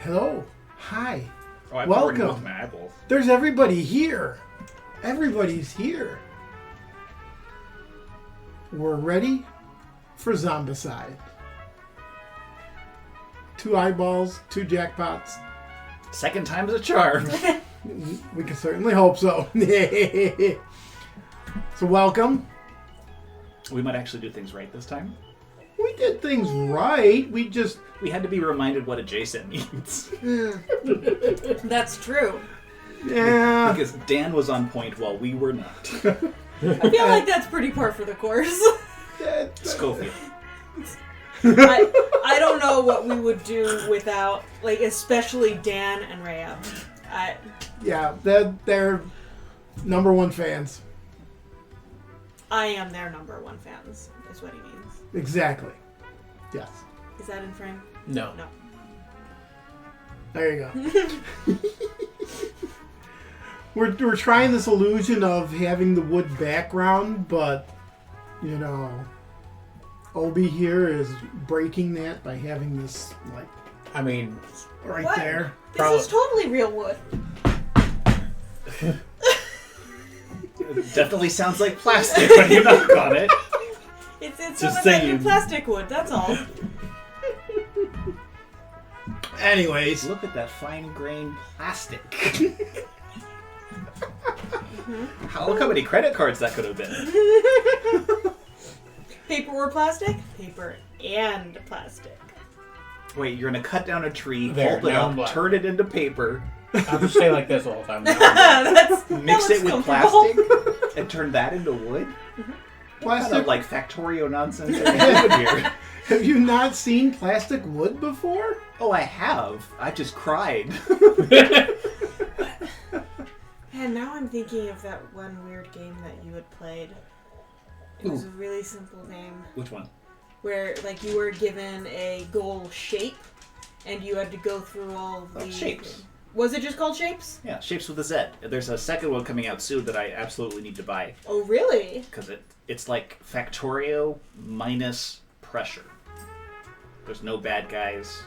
Hello. Hi. Oh, I'm Welcome. already with my eyeballs. There's everybody here. Everybody's here. We're ready for Zombicide. 2 eyeballs, 2 jackpots. Second time's a charm. We can certainly hope so. So welcome. We might actually do things right this time. We did things right. We had to be reminded what adjacent means. That's true. Yeah. Because Dan was on point while we were not. I feel like that's pretty par for the course. Schofield. I don't know what we would do without, like, especially Dan and Rhea. Yeah, they're number 1 fans. I am their number 1 fans, is what he means. Exactly. Yes. Is that in frame? No. No. There you go. We're trying this illusion of having the wood background, but, you know, Obi here is breaking that by having this, like, I mean, right What? there. This is totally real wood. It definitely sounds like plastic when you knock on it. It's Just some of that saying. new plastic wood, that's all. Anyways, Look at that fine-grained plastic. Look how many credit cards that could have been. Paper or plastic? Paper and plastic. Wait, you're going to cut down a tree, There, hold it now I'm up, black. turn it into paper, I'll just stay like this all the time. mix it with plastic, and turn that into wood? What kind of, plastic. like, Factorio nonsense are you doing here? Have you not seen plastic wood before? Oh, I have. I just cried. And now I'm thinking of that one weird game that you had played. It was a really simple game Which one? where, like, you were given a goal shape and you had to go through all of the... Shapes. Was it just called Shapes? Yeah, Shapes with a Z. There's a second one coming out soon that I absolutely need to buy. Oh, really? Because it's like Factorio minus pressure. There's no bad guys.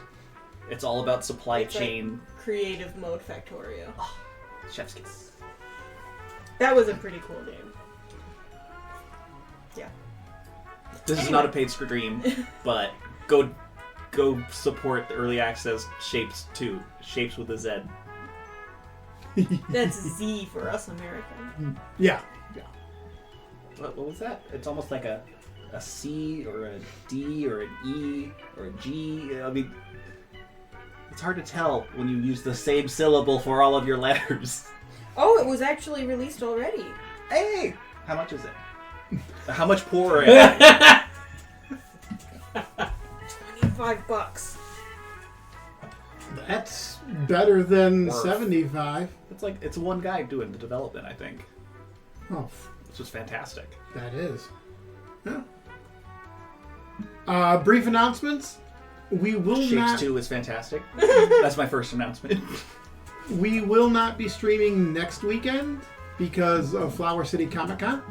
It's all about supply It's chain. Like creative mode Factorio. Chef's kiss. That was a pretty cool game. Yeah. This is not a paid stream, but go support the early access Shapes 2. Shapes with a Z. That's Z for us American. Yeah. What was that? It's almost like a C or a D or an E or a G. I mean, it's hard to tell when you use the same syllable for all of your letters. Oh, it was actually released already. Hey! How much is it? How much poorer am I? $25. That's better than Worth. 75. It's one guy doing the development, I think. Oh, Which is fantastic. that is. Yeah. Brief announcements. We will Shapes not. 2 is fantastic. That's my first announcement. We will not be streaming next weekend because of Flower City Comic Con.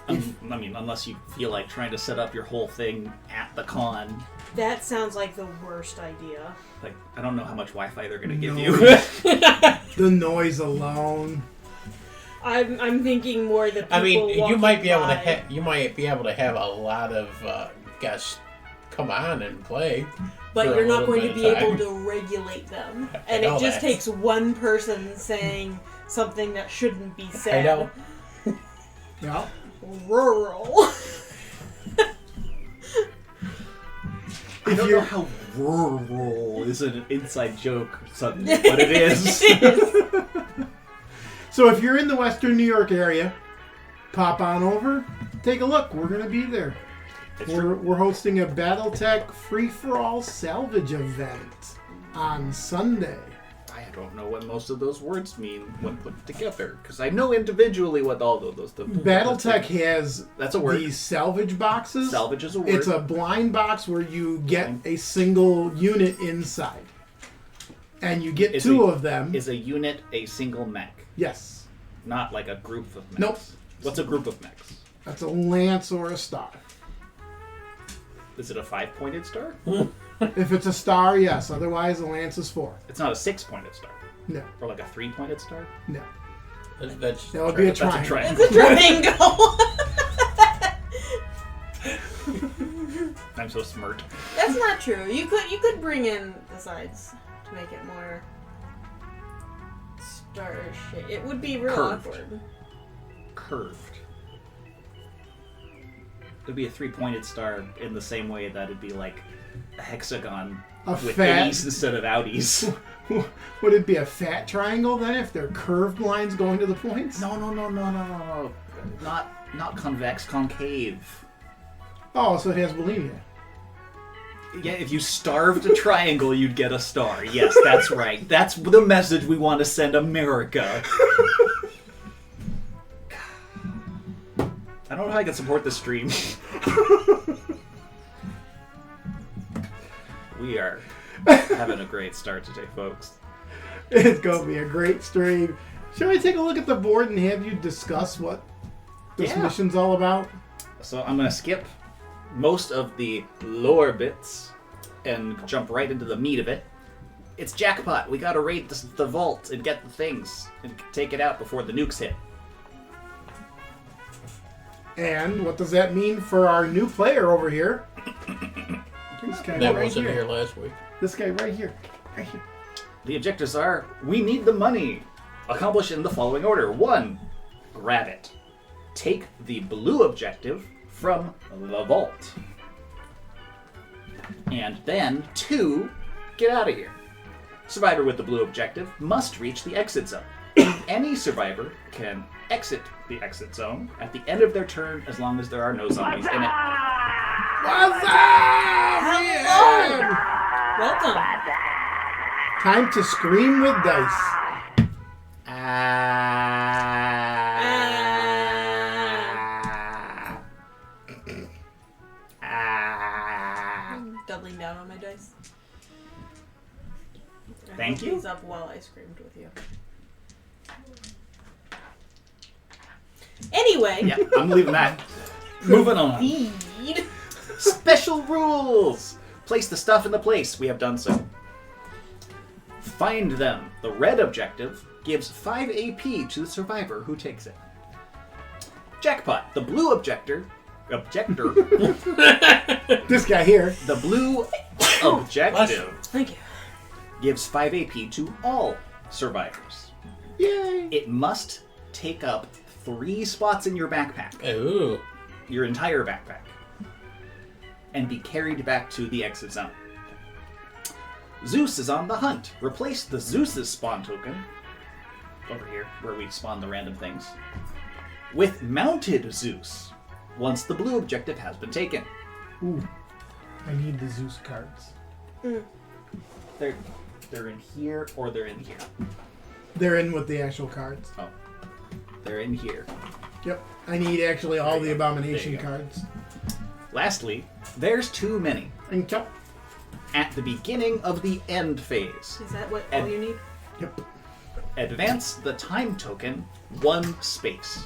I mean, unless you feel like trying to set up your whole thing at the con. That sounds like the worst idea. Like, I don't know how much Wi-Fi they're going to give No. you. The noise alone. I'm thinking more the people I mean, you walking might be able by. to have a lot of guests come on and play. But for a you're not little going to bit be of able time. to regulate them. I And know it just that. takes one person saying something that shouldn't be said. I know. Yeah. Rural. I don't know how rural is an inside joke or something, but it is. So if you're in the Western New York area, pop on over, take a look. We're going to be there. We're hosting a BattleTech free-for-all salvage event on Sunday. I don't know what most of those words mean when put together, because I know individually what all those. BattleTech has That's a word. these salvage boxes. Salvage is a word. It's a blind box where you get a single unit inside. And you get two of them. Is a unit a single mech? Yes. Not like a group of mechs? Nope. What's a group of mechs? That's a lance or a star. Is it a 5-pointed star? If it's a star, yes. Otherwise, the lance is 4. It's not a 6-pointed star. No, Or like a 3-pointed star. no. That's That would be a That's a triangle. triangle. Triangle. I'm so smart. That's not true. You could bring in the sides to make it more star shape. It would be real Curved. awkward. Curved. It'd be a 3-pointed star in the same way that it'd be like a hexagon A with fat- innies instead of outies. Would it be a fat triangle then if they're curved lines going to the points? No. Not convex, concave. Oh, so it has bulimia. Yeah, if you starved a triangle, you'd get a star. Yes, that's right. That's the message we want to send America. I don't know how I can support this stream. We are having a great start today, folks. It's going to be a great stream. Shall we take a look at the board and have you discuss what this Yeah. mission's all about? So I'm going to skip most of the lower bits and jump right into the meat of it. It's jackpot. We got to raid the vault and get the things and take it out before the nukes hit. And what does that mean for our new player over here? This guy that right wasn't here. here last week. This guy right here. Right here. The objectives are, we need the money. Accomplish in the following order. 1, grab it. Take the blue objective from the vault. And then 2, get out of here. Survivor with the blue objective must reach the exit zone. Any survivor can exit the exit zone at the end of their turn as long as there are no zombies in it. What's up? Hello. Welcome. Time to scream with dice. I'm doubling down on my dice. I Thank hooked you. These up while I screamed with you. Anyway. Yeah, I'm leaving that. Moving on. Feed. Special rules! Place the stuff in the place. We have done so. Find them. The red objective gives 5 AP to the survivor who takes it. Jackpot. The blue objector. This guy here. The blue objective Thank you. gives 5 AP to all survivors. Yay. It must take up 3 spots in your backpack. Ooh. Your entire backpack. And be carried back to the exit zone. Zeus is on the hunt. Replace the Zeus's spawn token, over here, where we spawn the random things, with mounted Zeus, once the blue objective has been taken. Ooh. I need the Zeus cards. They're in here, or they're in here. They're in with the actual cards. Oh. They're in here. Yep. I need actually all There the you go. abomination There you go. cards. Lastly, there's too many. And yep. At the beginning of the end phase, Is that what all you need? Yep. advance the time token 1 space.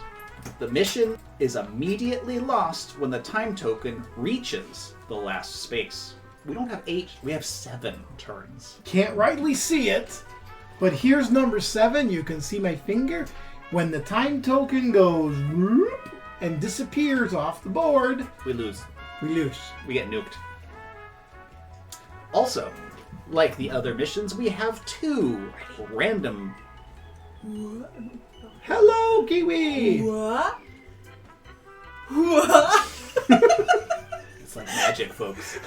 The mission is immediately lost when the time token reaches the last space. We don't have 8, we have 7 turns. Can't rightly see it, but here's number 7. You can see my finger. When the time token goes whoop and disappears off the board, We lose. we lose. We get nuked. Also, like the other missions, we have 2 random... Hello, Kiwi! What? What? It's like magic, folks.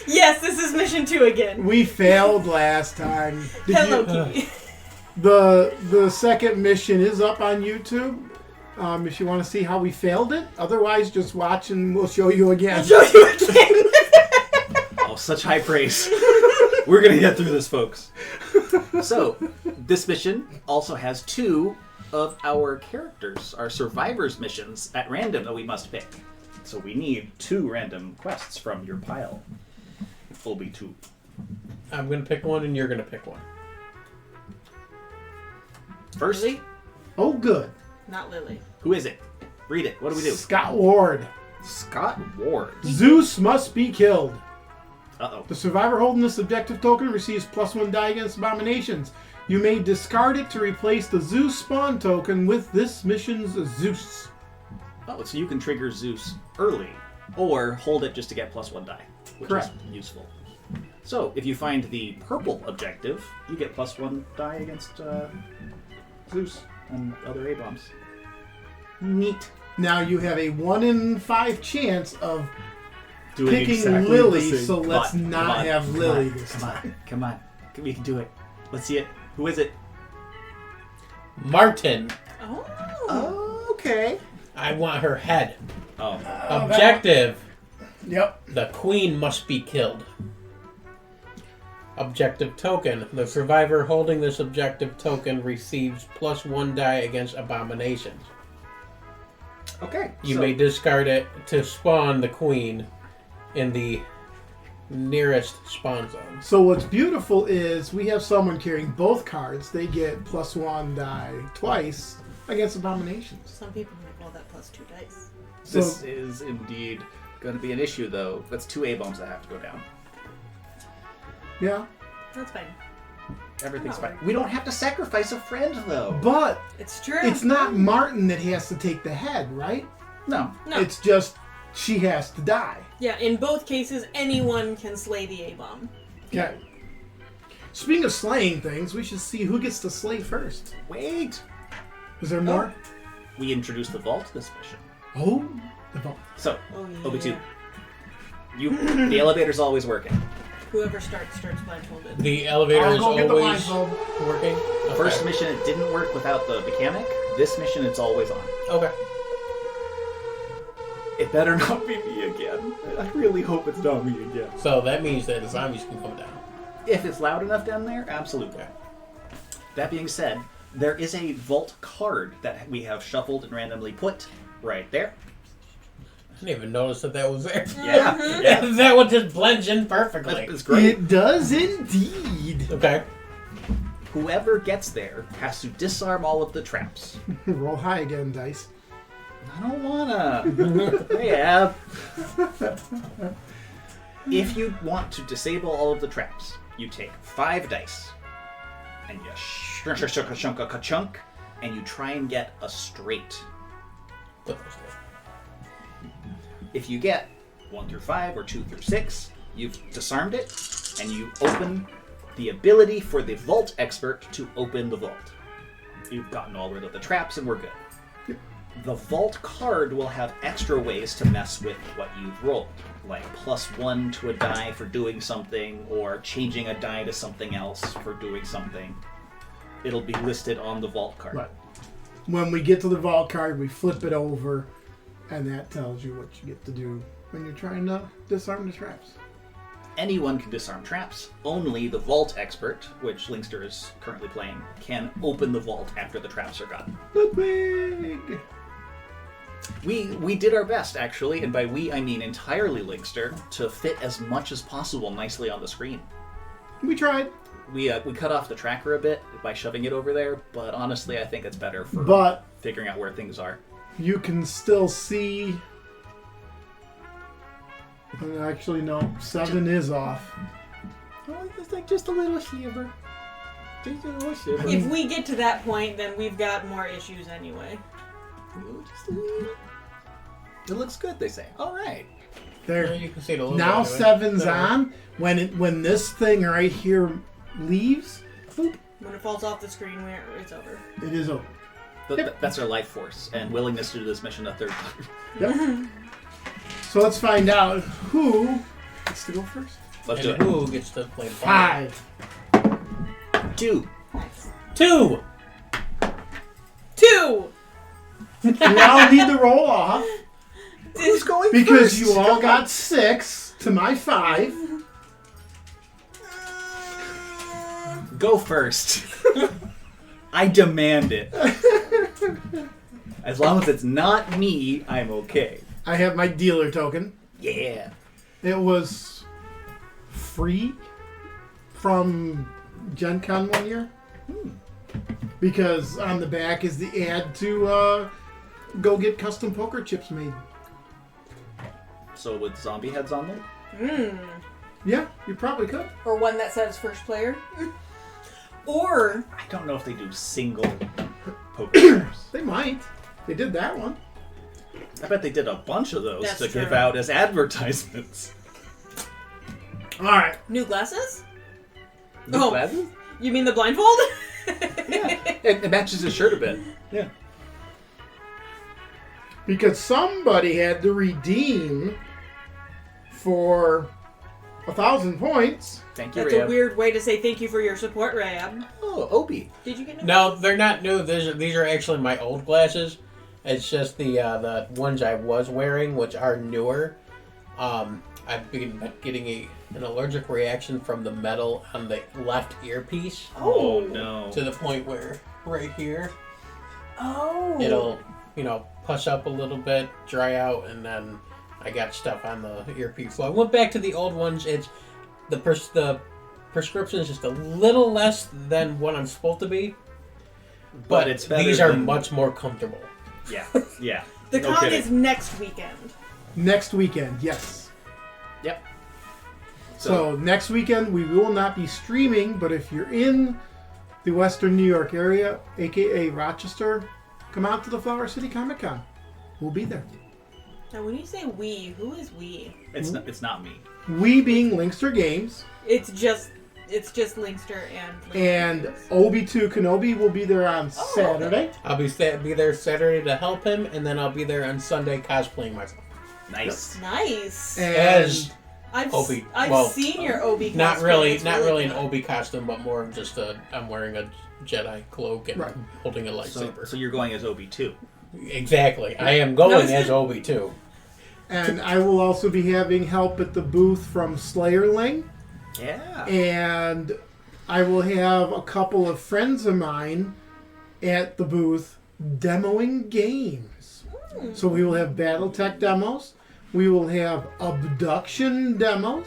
Yes, this is mission 2 again. We failed last time. Did Hello, you- Kiwi. The second mission is up on YouTube. If you want to see how we failed it. Otherwise, just watch and we'll show you again. I'll show you again. Oh, such high praise. We're gonna get through this, folks. So, this mission also has 2 of our characters, our survivors' missions at random that we must pick. So we need 2 random quests from your pile. Will be 2. I'm gonna pick one and you're gonna pick one. First, Oh, good. Not Lily. who is it? Read it. What do we do? Scott Ward. Scott Ward. Zeus must be killed. Uh-oh. The survivor holding this objective token receives +1 die against abominations. You may discard it to replace the Zeus spawn token with this mission's Zeus. Oh, so you can trigger Zeus early, or hold it just to get +1 die, which Correct. is useful. So, if you find the purple objective, you get +1 die against Zeus and other A-bombs. Neat. Now you have a 1 in 5 chance of Doing picking exactly Lily, the same. so let's Come on, not come on, have come Lily on, this come time. on, come on. We can do it. Let's see it. Who is it? Martin. Oh. Oh, okay. I want her head. Oh. Objective. Yep. The queen must be killed. Objective token. The survivor holding this objective token receives +1 die against abominations. Okay. You so- may discard it to spawn the queen in the nearest spawn zone. So what's beautiful is we have someone carrying both cards. They get +1 die twice against abominations. Some people may call that +2 dice. So This is indeed going to be an issue, though. That's 2 A-bombs that have to go down. yeah, That's fine. Everything's Oh. fine. We don't have to sacrifice a friend, though. but It's true. it's not Martin that has to take the head, right? No. No. It's just she has to die. Yeah, in both cases, anyone can slay the A-bomb. Okay. Speaking of slaying things, we should see who gets to slay first. Wait. Is there more? We introduced the vault this mission. Oh, the vault. So, Oh, yeah. OB2. The elevator's always working. Whoever starts blindfolded. The elevator I'll is go get the always blindfold. working. Okay. First mission, it didn't work without the mechanic. This mission, it's always on. Okay. It better not be me again. I really hope it's not me again. So that means that the zombies can come down. If it's loud enough down there, absolutely. That being said, there is a vault card that we have shuffled and randomly put right there. I didn't even notice that was there. Yeah. That one just blends in perfectly. It's great. It does indeed. Okay. Whoever gets there has to disarm all of the traps. Roll high again, dice. I don't wanna. Yeah. If you want to disable all of the traps, you take 5 dice and you chunk, and you try and get a straight. If you get 1 through 5 or 2 through 6, you've disarmed it, and you open the ability for the vault expert to open the vault. You've gotten all rid of the traps, and we're good. The vault card will have extra ways to mess with what you've rolled, like +1 to a die for doing something, or changing a die to something else for doing something. It'll be listed on the vault card. Right. When we get to the vault card, we flip it over, and that tells you what you get to do when you're trying to disarm the traps. Anyone can disarm traps. Only the vault expert, which LingSter is currently playing, can open the vault after the traps are gone. Ludwig! We did our best, actually, and by we I mean entirely LingSter, to fit as much as possible nicely on the screen. We tried. We cut off the tracker a bit by shoving it over there, but honestly I think it's better for But figuring out where things are. you can still see... Actually, no. 7 is off. Oh, it's like just a little shiver. Just a little shiver. If we get to that point, then we've got more issues anyway. Just a little. It looks good, they say. All right. There. You can see the logo Now anyway. 7's Better. on. When this thing right here leaves, boop, When it falls off the screen, it's over. it is over. That's our life force and willingness to do this mission a third time. Yep. So let's find out who gets to go first. Let's And do it. who gets to play the ball? 5. 2. 2! 2! We all need to roll off Who's going because first? you all got 6 to my 5. Go first. I demand it. As long as it's not me, I'm okay. I have my dealer token. Yeah. It was free from Gen Con one year. Because on the back is the ad to go get custom poker chips made. So with zombie heads on them? Yeah, you probably could. Or one that says first player. Or I don't know if they do single poker chips. They might. They did that one. I bet they did a bunch of those That's to give true. out as advertisements. All right. new glasses? New Oh. glasses? You mean the blindfold? Yeah. It matches his shirt a bit. Yeah. Because somebody had to redeem for 1,000 points. Thank you, That's Rhea. a weird way to say thank you for your support, Rayab. Oh, Obi. Did you get new No, they're not new. These are actually my old glasses. It's just the ones I was wearing, which are newer. I've been getting an allergic reaction from the metal on the left earpiece Oh, no. to the point where right here Oh. it'll, push up a little bit, dry out, and then I got stuff on the earpiece. So I went back to the old ones. It's the prescription is just a little less than what I'm supposed to be, But it's better these are than- much more comfortable. Yeah. Yeah. The No con kidding. is next weekend. Next weekend, yes. Yep. So next weekend we will not be streaming, but if you're in the Western New York area, aka Rochester, come out to the Flower City Comic Con. We'll be there. Now, when you say we, who is we? It's not me. We being LingSter Games, It's just LingSter and and Obi-2 Kenobi will be there on Oh, Saturday. I'll be there Saturday to help him, and then I'll be there on Sunday cosplaying myself. Nice. Nice. And As I've Obi. I've Well, seen your Obi. not cosplay. really, It's not really an good. Obi costume, but more of just I'm wearing a Jedi cloak and Right. holding a So, lightsaber. so you're going as Obi too. Exactly. I am going No, as Obi too. And I will also be having help at the booth from Slayerling. Yeah. And I will have a couple of friends of mine at the booth demoing games. So we will have Battletech demos. We will have Abduction demos.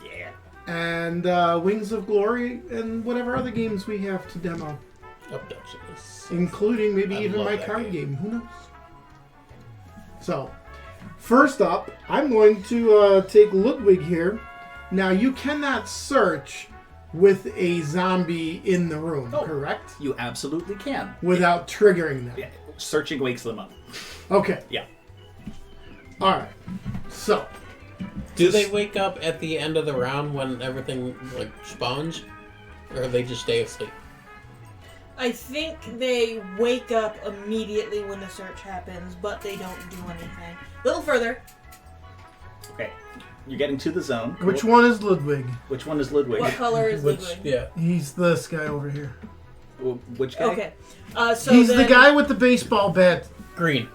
Yeah. And Wings of Glory and whatever other games we have to demo. Abductions. Including maybe I even love my that card game. game. Who knows? So, first up, I'm going to take Ludwig here. Now, you cannot search with a zombie in the room, Oh. correct? You absolutely can. Without triggering them. Yeah. Searching wakes them up. Okay. Yeah. Alright. So, Do they wake up at the end of the round when everything spawns, or they just stay asleep? I think they wake up immediately when the search happens, but they don't do anything. A little further. Okay. You're getting to the zone. Cool. which one is Ludwig? Which one is Ludwig? What color is Which, Ludwig? yeah. He's this guy over here. Which guy? Okay. So He's the then- guy with the baseball bat. Green.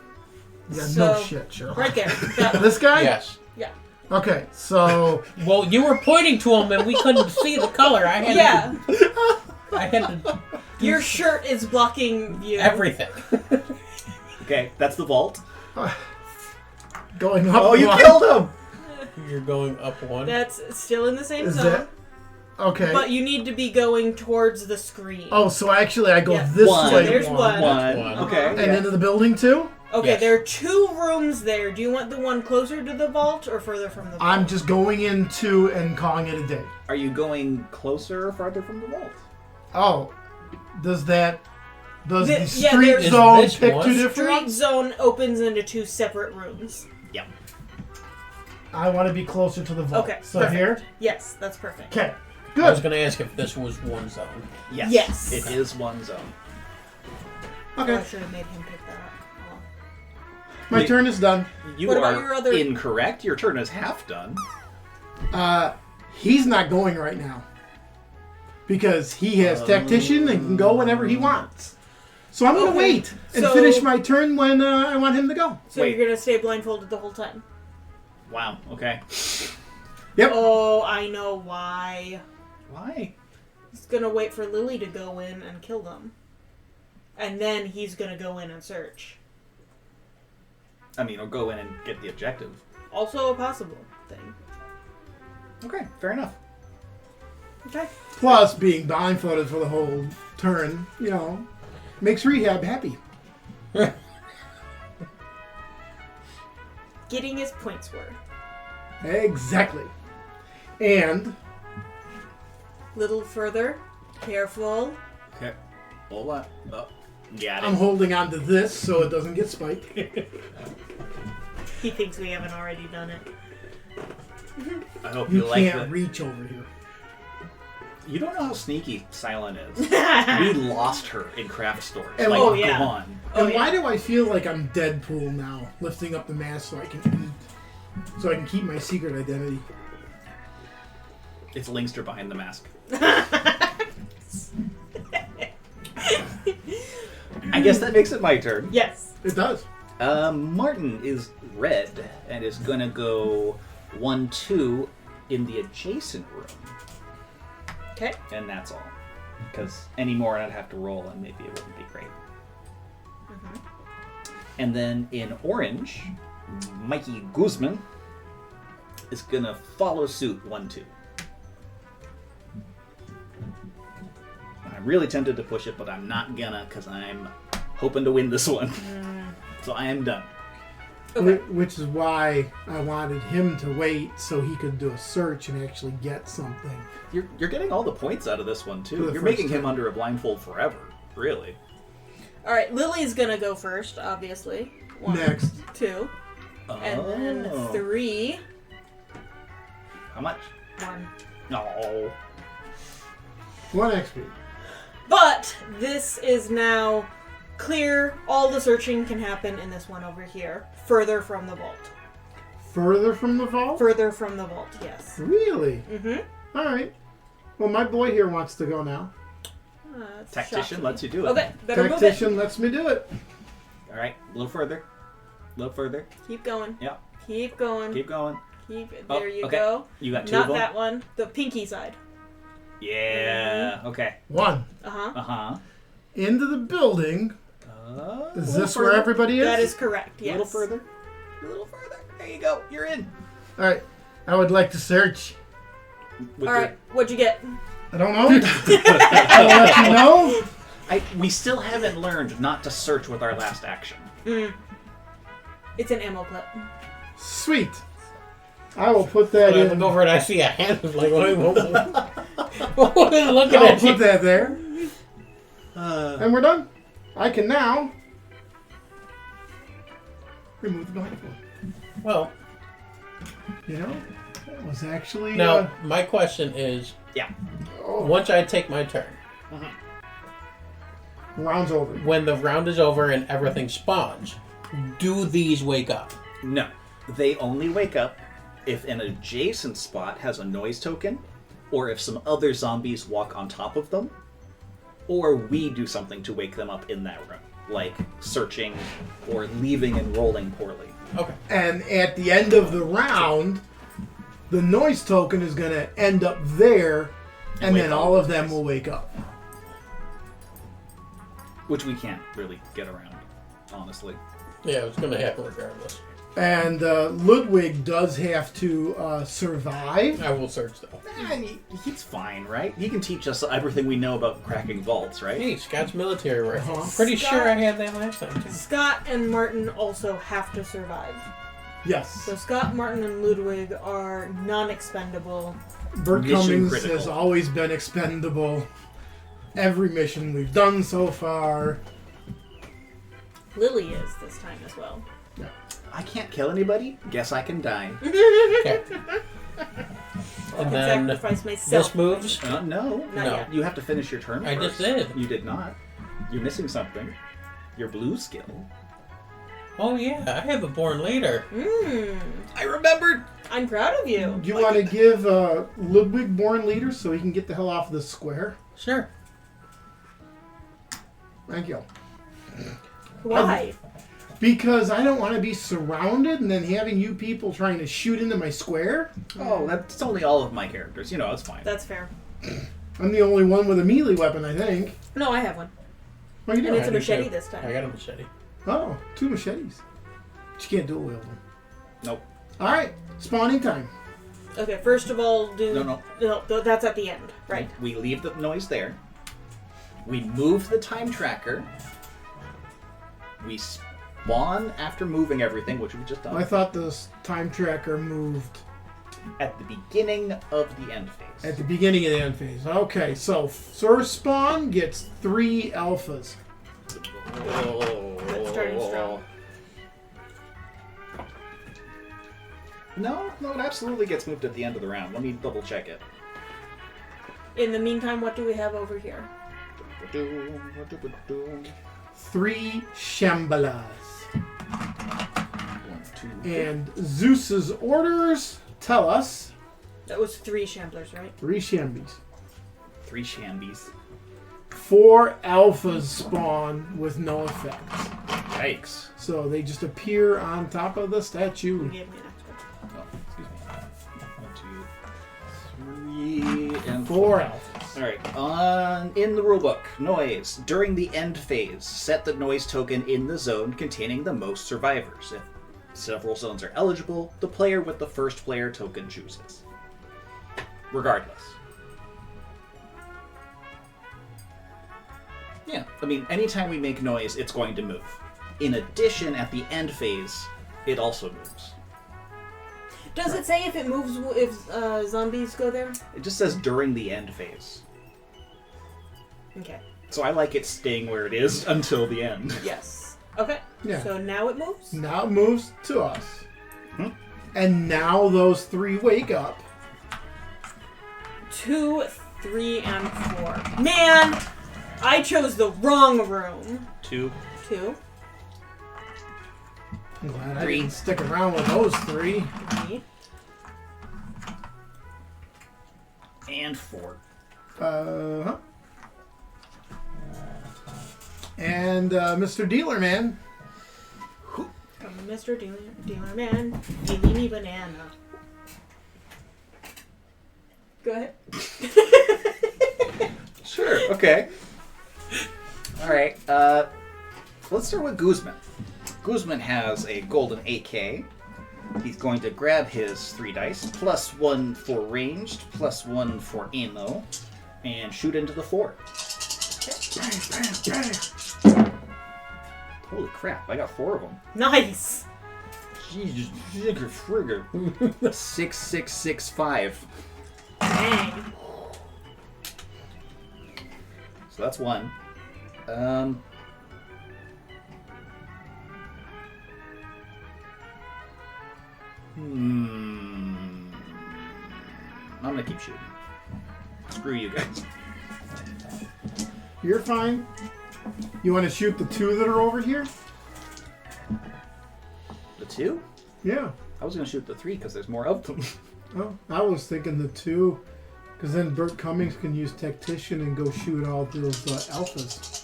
Yeah, So, no shit, Sherlock. Right there. That one. This guy? Yes. Yeah. Okay, so Well, you were pointing to him and we couldn't see the color. I had Yeah. I had to Your shirt is blocking view. everything. Okay, that's the vault. going up. Oh, you one. killed him! You're going up one. That's still in the same Is zone. that okay? But you need to be going towards the screen. Oh, so actually I go Yeah. this One. way. There's one. One. One. Okay. And yeah. into the building too? Okay, Yes. there are 2 rooms there. Do you want the one closer to the vault or further from the vault? I'm just going into and calling it a day. Are you going closer or farther from the vault? Oh, does the Yeah, street there's- zone Is this pick one? two different Street ones? zone opens into 2 separate rooms. Yep. I want to be closer to the vault. Okay, So perfect. here? Yes, that's perfect. Okay. I was Good. going to ask if this was one zone. Yes. Yes. It is one zone. Oh, Okay. I should have made him pick that up. Oh. My turn is done. You What about are your other- incorrect. Your turn is half done. He's not going right now. Because he has tactician and can go whenever he wants. So I'm going to Okay. wait and So- finish my turn when I want him to go. So Wait. you're going to stay blindfolded the whole time? Wow. Okay. Yep. Oh, I know why. Why? He's going to wait for Lily to go in and kill them. And then he's going to go in and search. I mean, or go in and get the objective. Also a possible thing. Okay. Fair enough. Okay. Plus, being blindfolded for the whole turn, makes Rehab happy. getting his points worth. Exactly. And Little further. Careful. Okay. Hold on. Oh, got it. I'm holding on to this so it doesn't get spiked. He thinks we haven't already done it. I hope You you like can't that. reach over here. You don't know how sneaky Silent is. We lost her in craft stores. And- Like, oh, yeah. gone. Oh, And yeah. why do I feel like I'm Deadpool now, lifting up the mask so I can eat, so I can keep my secret identity? It's LingSter behind the mask. I guess that makes it my turn. Yes. It does. Martin is red and is gonna go 1-2 in the adjacent room. Okay. And that's all. Because any more I'd have to roll and maybe it wouldn't be great. Mm-hmm. And then in orange, Mikey Guzman is gonna follow suit 1-2. I'm really tempted to push it, but I'm not gonna because I'm hoping to win this one. So I am done. Okay. Which is why I wanted him to wait so he could do a search and actually get something. You're getting all the points out of this one For too. the You're first making him time. under a blindfold forever, really. All right. Lily's gonna go first, obviously. 1, Next. 2, and then Oh. 3, How much? 1. No. 1 XP. But this is now clear. All the searching can happen in this one over here, further from the vault. Further from the vault? Further from the vault. Yes. Really? Mm-hmm. Alright. Well, my boy here wants to go now. Tactician lets you do it. Okay. Better move it. Tactician lets me do it. All right, a little further. A little further. Keep going. Yeah. Keep going. Keep going. Keep. Oh, There you okay. go. You got 2 Not of them? that one. The pinky side. Yeah. Okay. 1. Uh-huh. Uh-huh. Into the building. Is this where everybody is? That is correct. A Yes. little further. A little further. There you go. You're in. Alright. I would like to search. With All right. What'd you get? I don't know. I'll let you know. we still haven't learned not to search with our last action. It's an ammo clip. Sweet. I will put that When I in. look over and I see a hand, like, what are you looking I'll at? put that there. Uh, And we're done. I can now remove the blindfold. Well, You know, that was actually. now, my question is, Oh, once I take my turn, round's over. when the round is over and everything spawns, do these wake up? no. They only wake up if an adjacent spot has a noise token, or if some other zombies walk on top of them, or we do something to wake them up in that room, like searching or leaving and rolling poorly. Okay. And at the end of the round, the noise token is going to end up there, and wake then all all of the them guys. will wake up. Which we can't really get around, honestly. Yeah, it's going to happen regardless. And Ludwig does have to survive. I will search, though. He's fine, right? He can teach us everything we know about cracking vaults, right? Hey, Scott's military rifle. Uh-huh. I'm pretty Scott- sure I had that last time, too. Scott and Martin also have to survive. Yes. So Scott, Martin, and Ludwig are non-expendable. Bert Mission Cummings critical. has always been expendable. Every mission we've done so far. Lily is this time as well. I can't kill anybody. Guess I can die. Okay. I And can then sacrifice myself. this moves. No. Not No. yet. You have to finish your turn I first. just did. You did not. You're missing something. Your blue skill. Oh, yeah, I have a born later. I remembered! I'm proud of you. Do you want to give Ludwig Born leader so he can get the hell off this square? Sure. Thank you. Why? Because I don't want to be surrounded and then having you people trying to shoot into my square. Oh, that's only all of my characters. You know, it's fine. That's fair. I'm the only one with a melee weapon, I think. No, I have one. What you And doing? it's a do machete too. this time. I got a machete. Oh, 2 machetes. But you can't dual wield them. Nope. All right, spawning time. Okay, first of all, No. that's at the end, right? We leave the noise there. We move the time tracker. We spawn after moving everything, which we've just done. I thought this time tracker moved At the beginning of the end phase. at the beginning of the end phase. Okay, so first spawn gets 3 alphas. That's starting strong. No, it absolutely gets moved at the end of the round. Let me double check it. In the meantime, what do we have over here? 3 Shambalas. 1, 2, And Zeus's orders tell us That was 3 Shamblers, right? 3 Shambies. 3 Shambies. 4 alphas spawn with no effect. Yikes. So they just appear on top of the You statue. gave me an extra. Oh, excuse me. 1, 2, 3, and 4 alphas. Alright, in the rulebook, noise. During the end phase, set the noise token in the zone containing the most survivors. If several zones are eligible, the player with the first player token chooses. Regardless. Yeah, I mean, anytime we make noise, it's going to move. In addition, at the end phase, it also moves. Does it say if it moves, if zombies go there? It just says during the end phase. Okay. So I like it staying where it is until the end. Yes. Okay. Yeah. So now it moves? Now it moves to us. Hmm? And now those 3 wake up. 2, 3, and 4. Man! I chose the wrong room. 2. 2, I'm glad I 3. didn't stick around with those 3. 3. And 4. Uh-huh. And Mr. Dealer Man. Come on, Mr. Dealer Man. Give me banana. Go ahead. Sure, okay. Alright, let's start with Guzman. Guzman has a golden AK. He's going to grab his 3 dice, +1 for ranged, +1 for ammo, and shoot into the 4. Bang, bang, bang. Holy crap, I got 4 of them. Nice! Jesus, frigger. 6, 6, 6, 5. Dang. So that's 1. I'm gonna keep shooting. Screw you guys. You're fine. You want to shoot the 2 that are over here? The 2? Yeah. I was gonna shoot the 3 because there's more of them. Oh, I was thinking the 2, because then Bert Cummings can use Tactician and go shoot all those alphas.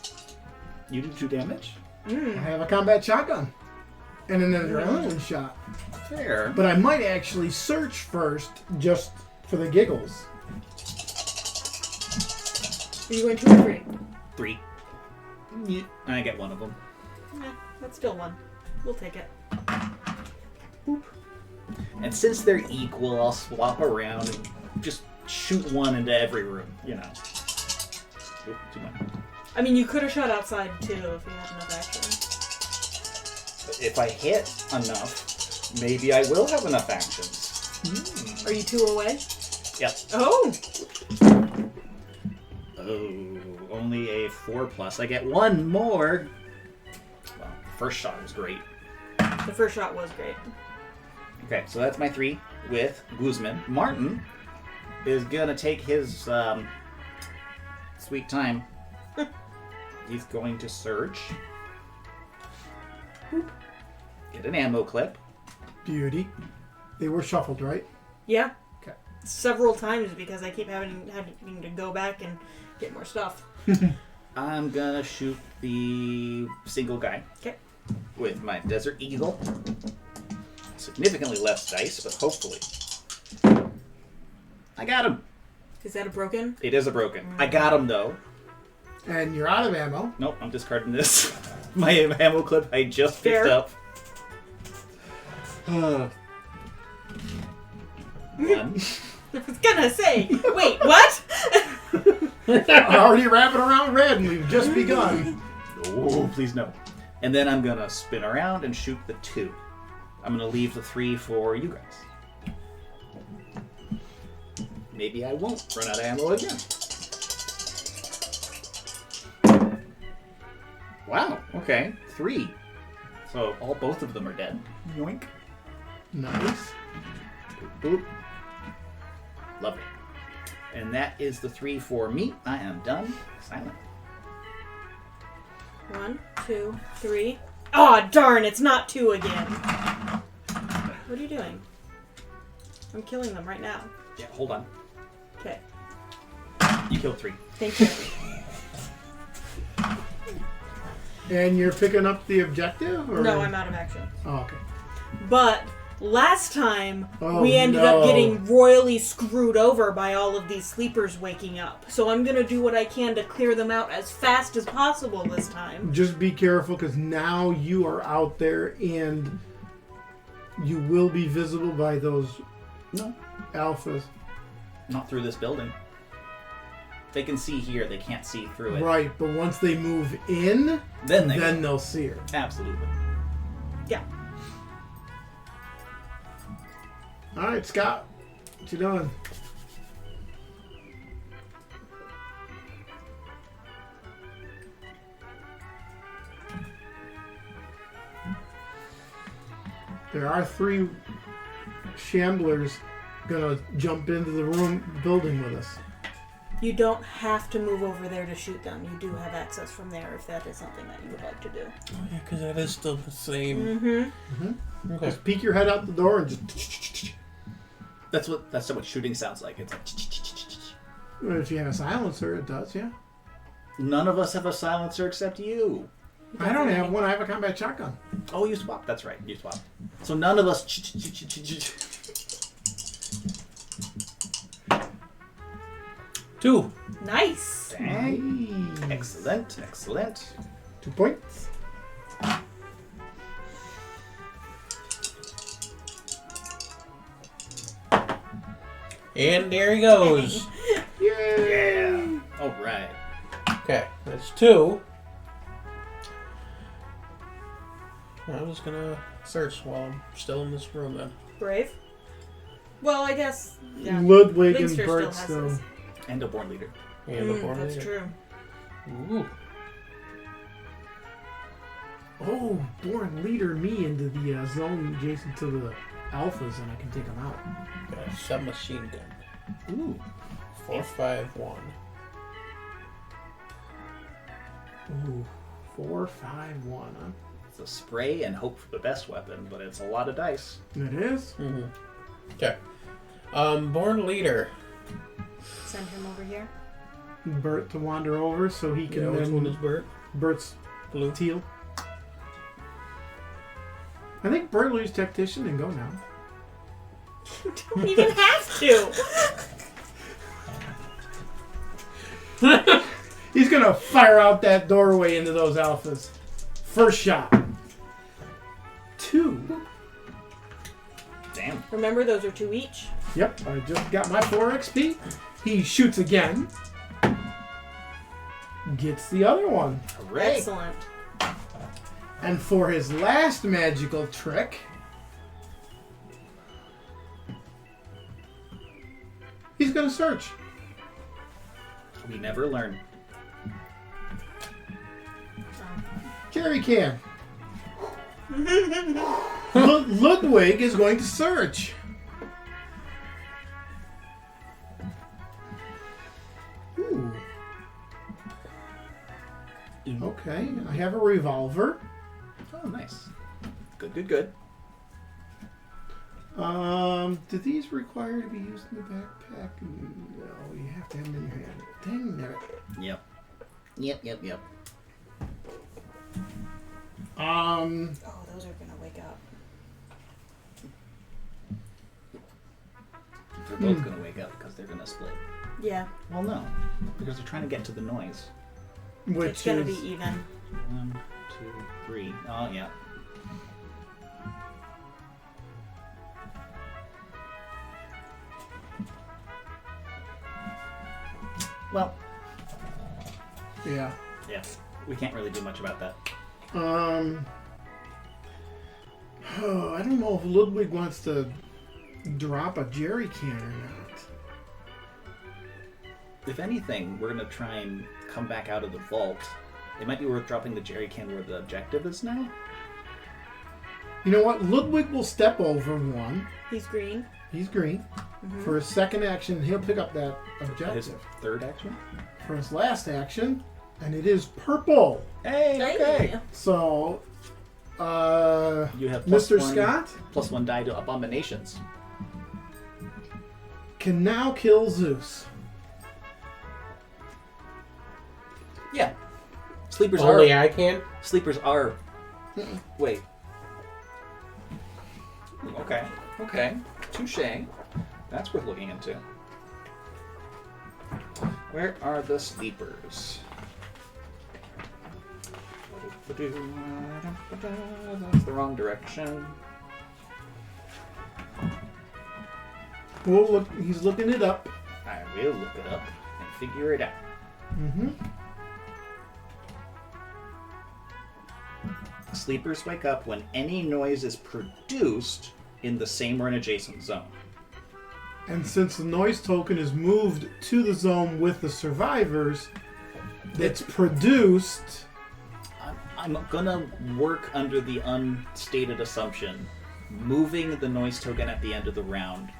You do 2 damage? I have a combat shotgun and an adrenaline shot. Fair. But I might actually search first, just for the giggles. Are you going 2 or 3? 3. Yeah. I get 1 of them. Nah, that's still 1. We'll take it. Boop. And since they're equal, I'll swap around and just shoot 1 into every room, you know. Oop, too much. I mean, you could have shot outside too if you had enough action. But if I hit enough, maybe I will have enough actions. Are you 2 away? Yep. Oh! Oh, only a 4+. I get 1 more. Well, the first shot was great. The first shot was great. Okay, so that's my 3 with Guzman. Martin is gonna take his sweet time. He's going to search. Get an ammo clip. Beauty. They were shuffled, right? Yeah. Okay. Several times because I keep having to go back and get more stuff. I'm gonna shoot the single guy. Okay. With my Desert Eagle. Significantly less dice, but hopefully. I got him. Is that a broken? It is a broken. I got him though. And you're out of ammo. Nope, I'm discarding this. My ammo clip I just picked Fair. up. 1. I was gonna say, wait, what? Already wrapping around red and we've just begun. Oh, please no. And then I'm gonna spin around and shoot the 2. I'm gonna leave the 3 for you guys. Maybe I won't run out of ammo again. Wow, okay. 3. So both of them are dead. Yoink. Nice. Boop, boop. Lovely. And that is the 3 for me. I am done. Silent. 1, 2, 3. Oh darn! It's not 2 again. What are you doing? I'm killing them right now. Yeah, hold on. Okay. You killed 3. Thank you. And you're picking up the objective? Or? No, I'm out of action. Oh, okay. But last time, Oh, we ended no. up getting royally screwed over by all of these sleepers waking up. So I'm going to do what I can to clear them out as fast as possible this time. Just be careful, because now you are out there and you will be visible by those No. alphas. Not through this building. They can see here. They can't see through it. Right, but once they move in, Then they'll see her. Absolutely. Yeah. All right, Scott, what you doing? There are 3 shamblers gonna jump into the building with us. You don't have to move over there to shoot them. You do have access from there if that is something that you would like to do. Oh, yeah, because that is still the same. Mm-hmm. Okay. Just peek your head out the door and just. That's what shooting sounds like. It's like. If you have a silencer, it does, yeah. None of us have a silencer except you. I don't have one. I have a combat shotgun. Oh, you swapped. That's right. You swapped. So none of us. 2. Nice. Dang. Nice. Excellent. Excellent. 2 points. And there he goes. Yay! Yeah. All right. Okay, that's 2. I'm just gonna search while I'm still in this room then. Brave. Well, I guess. Yeah. Ludwig and LingSter still Bert has still. his. And a born leader. And the born That's leader. true. Ooh. Oh, born leader me into the zone adjacent to the alphas, and I can take them out. Got a submachine gun. Ooh. 451. Ooh, 451. Huh? It's a spray and hope for the best weapon, but it's a lot of dice. It is. Mm-hmm. Okay. Born leader. Send him over here. Bert to wander over so he can Yeah, which one is then. Bert? Bert's Blue. teal. I think Bert will use tactician and go now. You don't even have to. He's gonna fire out that doorway into those alphas. First shot. 2. Damn. Remember, those are 2 each. Yep, I just got my 4 XP. He shoots again. Gets the other one. Hooray. Excellent. And for his last magical trick, he's gonna search. We never learn. Jerry can. Ludwig is going to search. Ooh. Okay, I have a revolver. Oh, nice. Good, good, good. Do these require to be used in the backpack? No, you have to have them in your hand. Dang it. Yep. Yep. Oh, those are gonna wake up. They're both going to wake up because they're going to split. Yeah. Well, no. Because they're trying to get to the noise. Which It's gonna is be even. 1, 2, 3. Oh, yeah. Well, yeah. yeah. We can't really do much about that. Oh, I don't know if Ludwig wants to drop a jerry can or not. If anything, we're going to try and come back out of the vault. It might be worth dropping the jerry can where the objective is now. You know what? Ludwig will step over one. He's green. He's green. Mm-hmm. For his second action, he'll pick up that His objective. third action? For his last action, and it is purple. Hey, okay. So, You have Mr. +1 Scott +1 die to abominations. can now kill Zeus. Yeah. Sleepers Only are. I can? Sleepers are. Wait. Okay. Okay. Touche. That's worth looking into. Where are the sleepers? That's the wrong direction. Well, look, he's looking it up. I will look it up and figure it out. Mm-hmm. Sleepers wake up when any noise is produced in the same or an adjacent zone. And since the noise token is moved to the zone with the survivors, it's produced. I'm gonna work under the unstated assumption moving the noise token at the end of the round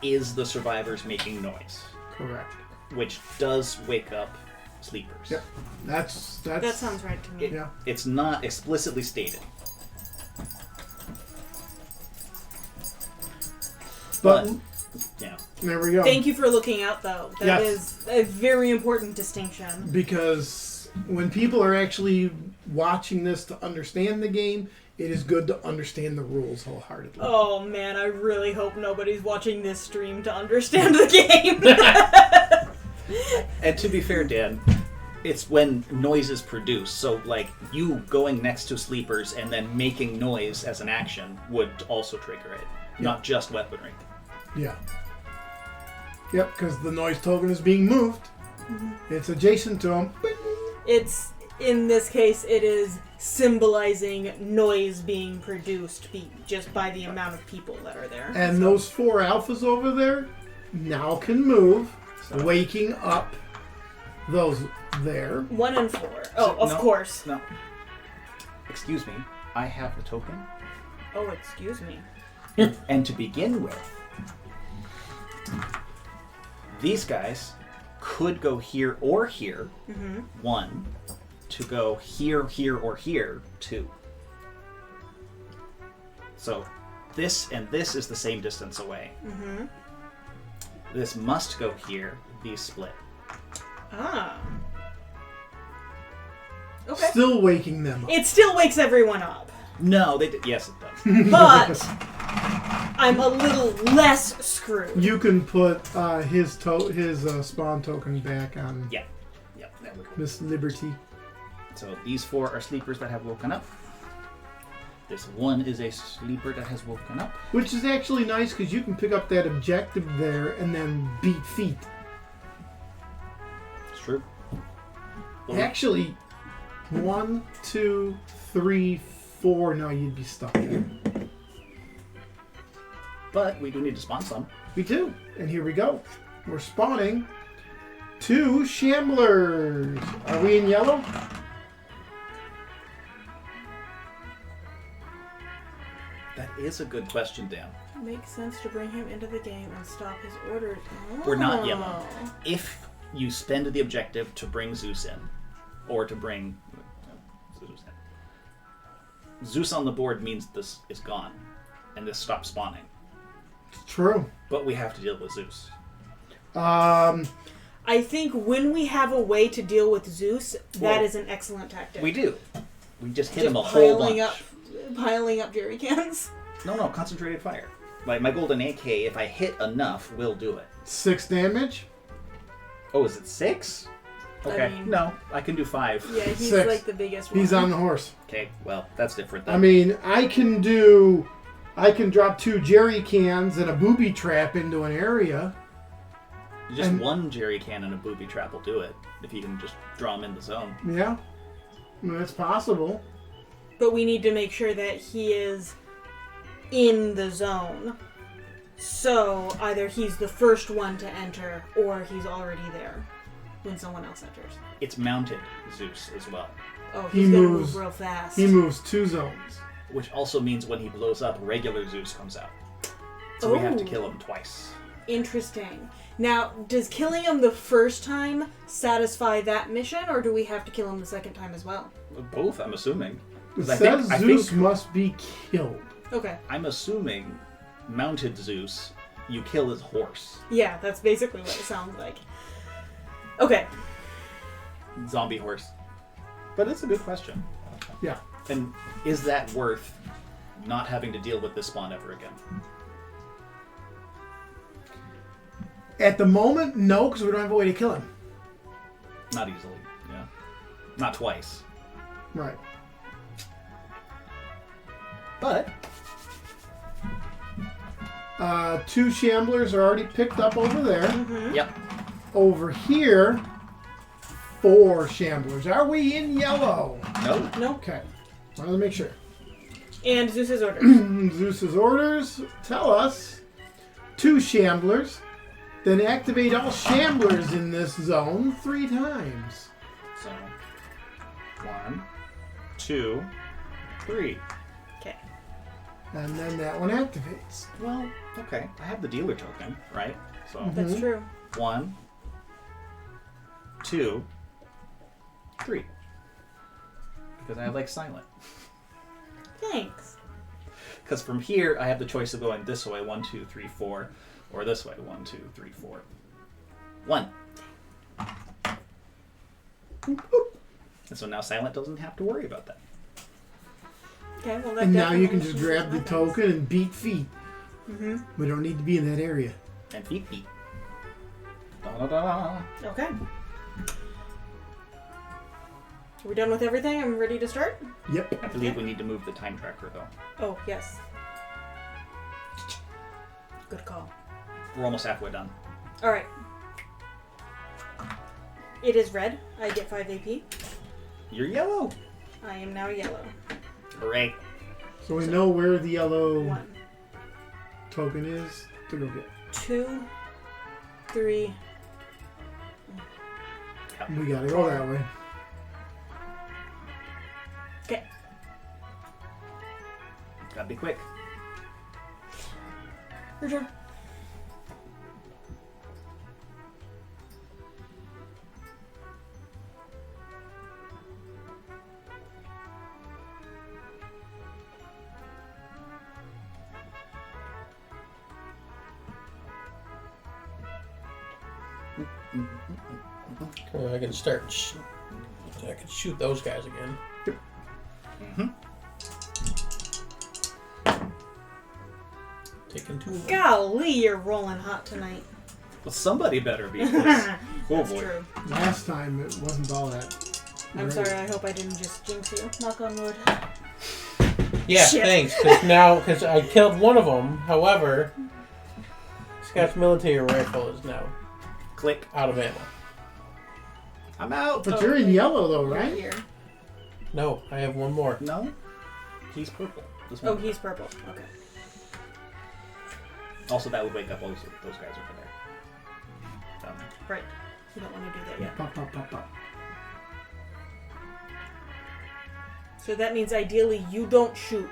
is the survivors making noise, Correct. which does wake up sleepers. Yep. That's That sounds right to me. Yeah. It's not explicitly stated. But Yeah. there we go. Thank you for looking out, though. That is a very important distinction. Because when people are actually watching this to understand the game, it is good to understand the rules wholeheartedly. Oh man, I really hope nobody's watching this stream to understand the game. And to be fair, Dan, it's when noise is produced. So, like, you going next to sleepers and then making noise as an action would also trigger it, not just weaponry. Yeah. Yep, because the noise token is being moved. It's adjacent to him. It's, in this case, it is symbolizing noise being produced just by the amount of people that are there. And those 4 alphas over there now can move, waking up those there. 1 and 4. Oh, of No, course. No. Excuse me, I have the token. Oh, excuse me. And to begin with, these guys could go here or here, 1, to go here, here, or here, 2. So this and this is the same distance away. This must go here, these split. Ah. Okay. Still waking them up. It still wakes everyone up, No, they did. Yes, it does. but I'm a little less screwed. You can put his spawn token back on Yeah. Yep, there we go. Miss Liberty. So these 4 are sleepers that have woken up. This 1 is a sleeper that has woken up. Which is actually nice because you can pick up that objective there and then beat feet. It's true. Well, Actually, 1, 2, 3, 4. No, you'd be stuck there. but we do need to spawn some. We do. And here we go. We're spawning 2 Shamblers. Are we in yellow? That is a good question, Dan. Makes sense to bring him into the game and stop his orders. We're not Oh. yellow. If you spend the objective to bring Zeus in, or to bring Zeus on the board means this is gone, and this stops spawning. It's true. But we have to deal with Zeus. I think when we have a way to deal with Zeus, that Well, is an excellent tactic. We do. We just hit Just him a whole bunch. piling up jerry cans. No, concentrated fire. Like my golden AK, if I hit enough, will do it. 6 damage. Oh, is it 6? Okay, mean- no, I can do 5. Yeah, he's 6. like the biggest one. He's on the horse. Okay, well, that's different I then. mean, I can drop 2 jerry cans and a booby trap into an area. Just and- one jerry can and a booby trap will do it, if you can just draw them in the zone. Yeah. I mean, it's possible. But we need to make sure that he is in the zone. So either he's the first one to enter, or he's already there when someone else enters. It's mounted Zeus as well. Oh, He he's gonna moves- move real fast. He moves 2 zones. Which also means when he blows up, regular Zeus comes out. So we have to kill him twice. Interesting. Now, does killing him the first time satisfy that mission, or do we have to kill him the second time as well? Both, I'm assuming. It 'Cause says Zeus think must be killed. Okay. I'm assuming mounted Zeus, you kill his horse. Yeah, that's basically what it sounds like. Okay. Zombie horse. But it's a good question. Yeah. And is that worth not having to deal with this spawn ever again? At the moment, no, because we don't have a way to kill him. Not easily, yeah. Not twice. Right. But 2 shamblers are already picked up over there. Yep. Over here, 4 shamblers. Are we in yellow? No. No. Okay. Wanted to make sure. And Zeus's orders. Zeus's orders tell us 2 shamblers, then activate all shamblers in this zone 3 times. So 1, 2, 3. Okay. And then that one activates. Well, okay. I have the dealer token, right? So That's true. 1, 2, 3. Because I like silent. Thanks. Because from here, I have the choice of going this way, 1, 2, 3, 4, or this way, 1, 2, 3, 4. 1. And so now silent doesn't have to worry about that. Okay, well that And now you can definitely just grab the changes token and beat feet. my things. We don't need to be in that area. And feet feet. Da-da-da. Okay. Are we done with everything? I'm ready to start? Yep. I believe we need to move the time tracker though. Oh, yes. Good call. We're almost halfway done. Alright. It is red. I get 5 AP. You're yellow. I am now yellow. Hooray. So we know where the yellow 1, token is to go get. 2, 3. We gotta go that way. Okay. Gotta be quick. Your turn. I can start. I can shoot those guys again. Taking 2 of them. Golly, you're rolling hot tonight. Well, somebody better be. Oh That's boy. true. Last time it wasn't all that. I'm great. sorry, I hope I didn't just jinx you. Knock on wood. Yeah, Shit. thanks. Because I killed one of them. However, Scott's military rifle is now Click. out of ammo. I'm out. But you're in yellow though, Right right? here. No, I have one more. No. He's purple. This Oh, one. he's purple. Okay. Also, that would wake up those guys over there. Down there. Right. You don't want to do that yet. Pop, pop, pop, pop. So that means ideally you don't shoot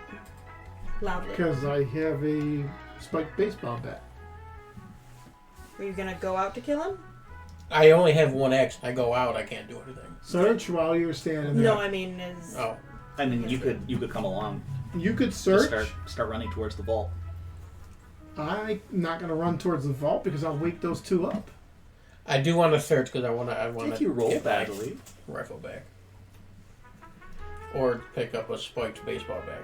loudly. Because I have a spiked baseball bat. Are you gonna go out to kill him? I only have one action. I go out. I can't do anything. Search while you're standing there. No, I mean is. Oh, I mean, you could come along. You could Just search. start running towards the vault. I'm not going to run towards the vault because I'll wake those 2 up. I do want to search because I want I to think you roll get my badly. rifle back, or pick up a spiked baseball bat.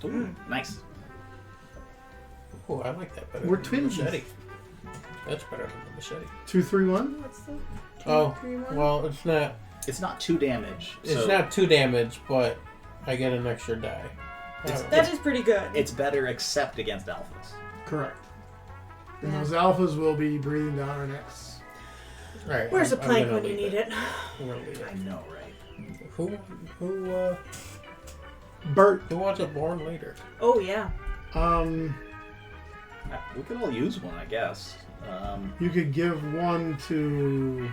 Ooh, nice. Oh, I like that better. We're than the twinsies. machete. That's better than the machete. 2, 3, 1. What's the? Oh, 2, 3, 1? well, it's not. It's not 2 damage. It's so not 2 damage, but I get an extra die. That is pretty good. It's better except against alphas. Correct. And Yeah. those alphas will be breathing down our necks. Right. Where's the I'm plank gonna when you leave need it? I'm gonna leave I it. know, right? Who Bert. Who wants a born leader? Oh yeah. We could all use one, I guess. You could give one to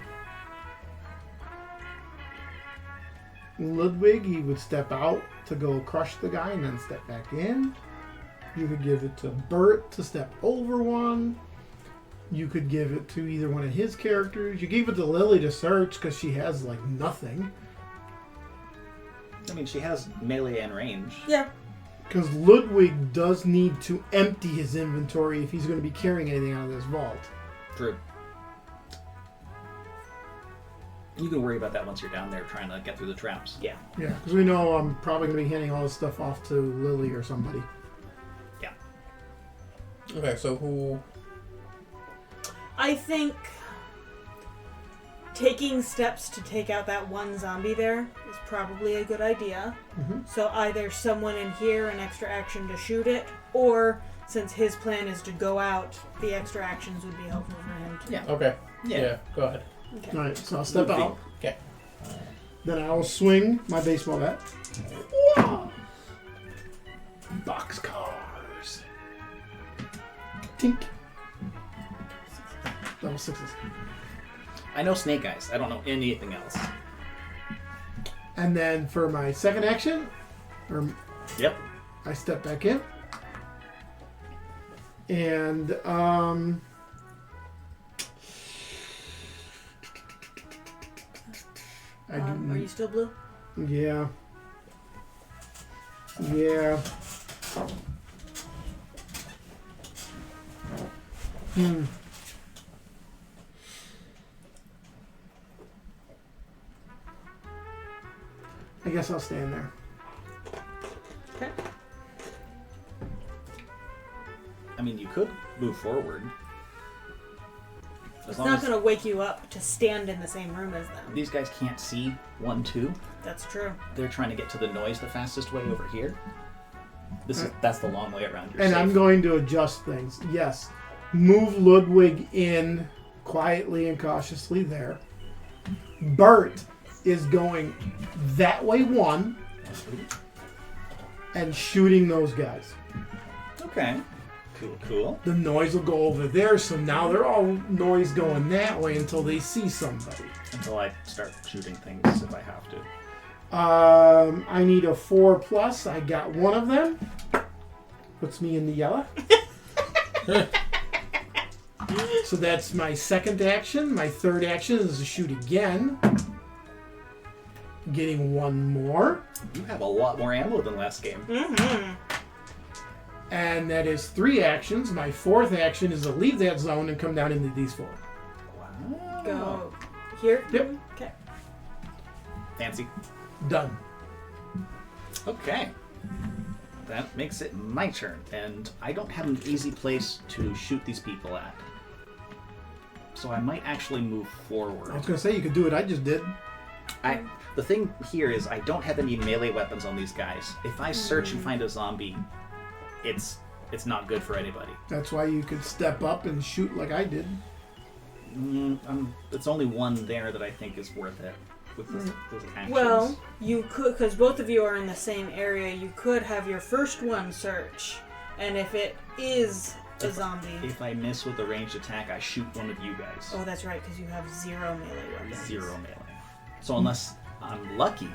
Ludwig. He would step out to go crush the guy and then step back in. You could give it to Bert to step over one. You could give it to either one of his characters. You gave it to Lily to search because she has like nothing. I mean, she has melee and range. Yeah. Because Ludwig does need to empty his inventory if he's going to be carrying anything out of this vault. True. You can worry about that once you're down there trying to get through the traps. Yeah. Yeah, because we know I'm probably going to be handing all this stuff off to Lily or somebody. Yeah. Okay, so who... I think taking steps to take out that one zombie there is probably a good idea. Mm-hmm. So either someone in here, an extra action to shoot it, or since his plan is to go out, the extra actions would be helpful for him too. Yeah. Okay. Yeah. Go ahead. All right, so I'll step out. Okay. Then I will swing my baseball bat. Whoa! Boxcars. Tink. Double sixes. I know Snake Eyes. I don't know anything else. And then for my second action, Yep. I step back in. And, Are you still blue? Yeah. Yeah. I guess I'll stand there. Okay. I mean, you could move forward. It's not going to wake you up to stand in the same room as them. These guys can't see 1, 2. That's true. They're trying to get to the noise the fastest way over here. That's the long way around. You're And safe. I'm going to adjust things. Yes. Move Ludwig in quietly and cautiously there. Bert is going that way one and shooting those guys. Okay. Cool. The noise will go over there, so now they're all noise going that way until they see somebody. Until I start shooting things if I have to. I need a 4+. I got one of them. Puts me in the yellow. So that's my second action. My third action is to shoot again. Getting one more. You have a lot more ammo than last game. Mm-hmm. And that is 3 actions. My fourth action is to leave that zone and come down into these 4. Wow. Go here? Yep. Okay. Fancy. Done. Okay. That makes it my turn, and I don't have an easy place to shoot these people at. So I might actually move forward. I was going to say you could do what I just did. The thing here is I don't have any melee weapons on these guys. If I search and find a zombie, it's not good for anybody. That's why you could step up and shoot like I did. It's only one there that I think is worth it with those actions. Well, you could, because both of you are in the same area, you could have your first one search, and if it is a zombie... If I miss with a ranged attack, I shoot one of you guys. Oh, that's right, because you have 0 melee weapons. 0 melee. So unless I'm lucky,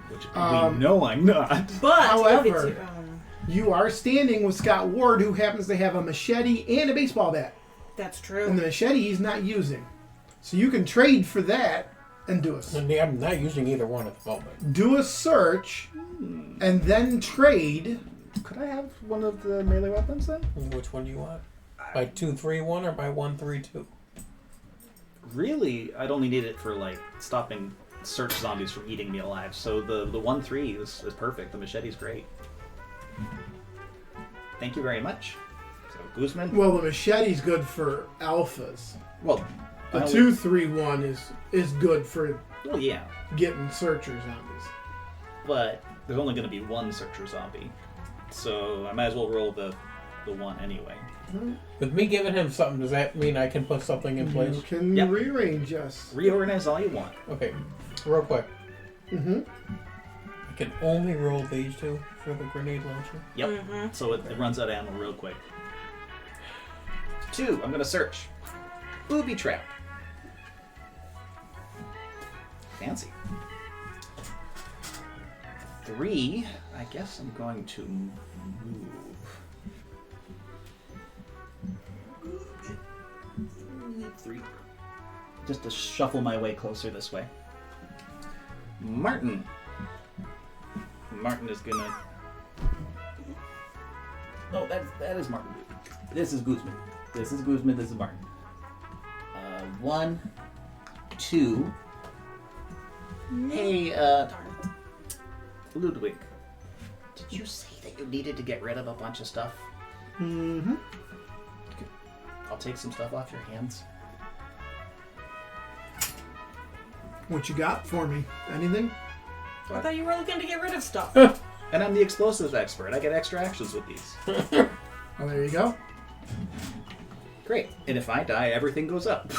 which we know I'm not. But However, if it's your own... You are standing with Scott Ward, who happens to have a machete and a baseball bat. That's true. And the machete he's not using. So you can trade for that and do a I'm not using either one at the moment. do a search and then trade. Could I have one of the melee weapons then? Which one do you want? By 2-3-1 or by 1-3-2? Really, I'd only need it for like stopping search zombies from eating me alive. So the 1-3 is perfect. The machete's great. Thank you very much. So Guzman. Well, the machete's good for alphas. Well, The 2-3-1 is good for Well, yeah, getting searcher zombies. but there's only going to be one searcher zombie, so I might as well roll the 1 anyway. With me giving him something, does that mean I can put something in place? You can Yep. rearrange us. Reorganize all you want. Okay, real quick. Mm-hmm. I can only roll these two for the grenade launcher. Yep. Mm-hmm. So it runs out of ammo real quick. 2, I'm gonna search. Booby trap. Fancy. 3, I guess I'm going to move. 3. Just to shuffle my way closer this way. Martin. Martin is gonna. Oh, that is Martin. This is Guzman. This is Guzman. This is Martin. 1, 2. Hey, Darn. Ludwig. Did you say that you needed to get rid of a bunch of stuff? Mm-hmm. I'll take some stuff off your hands. What you got for me? Anything? I thought you were looking to get rid of stuff. And I'm the explosives expert. I get extra actions with these. Oh, there you go. Great. And if I die, everything goes up.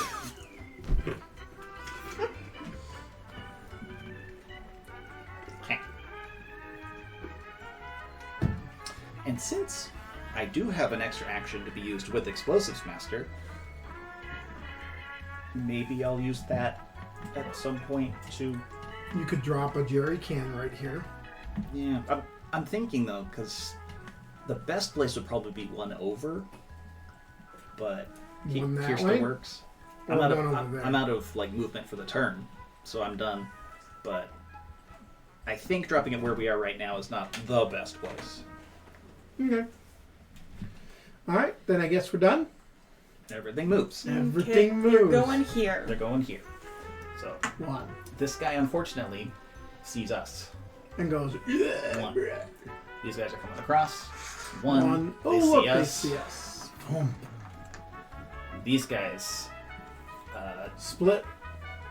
And since I do have an extra action to be used with Explosives Master, maybe I'll use that at some point to... You could drop a jerry can right here. Yeah, I'm thinking though, because the best place would probably be 1 over, but One that here way? still works. Or one over there? I'm out of like movement for the turn, so I'm done. But I think dropping it where we are right now is not the best place. Okay. Alright, then I guess we're done. Everything moves. Everything moves. You're going here. They're going here. So 1. this guy unfortunately sees us. And goes. 1. These guys are coming across. 1. Oh, They see look, us. they see us. Boom. These guys, Split.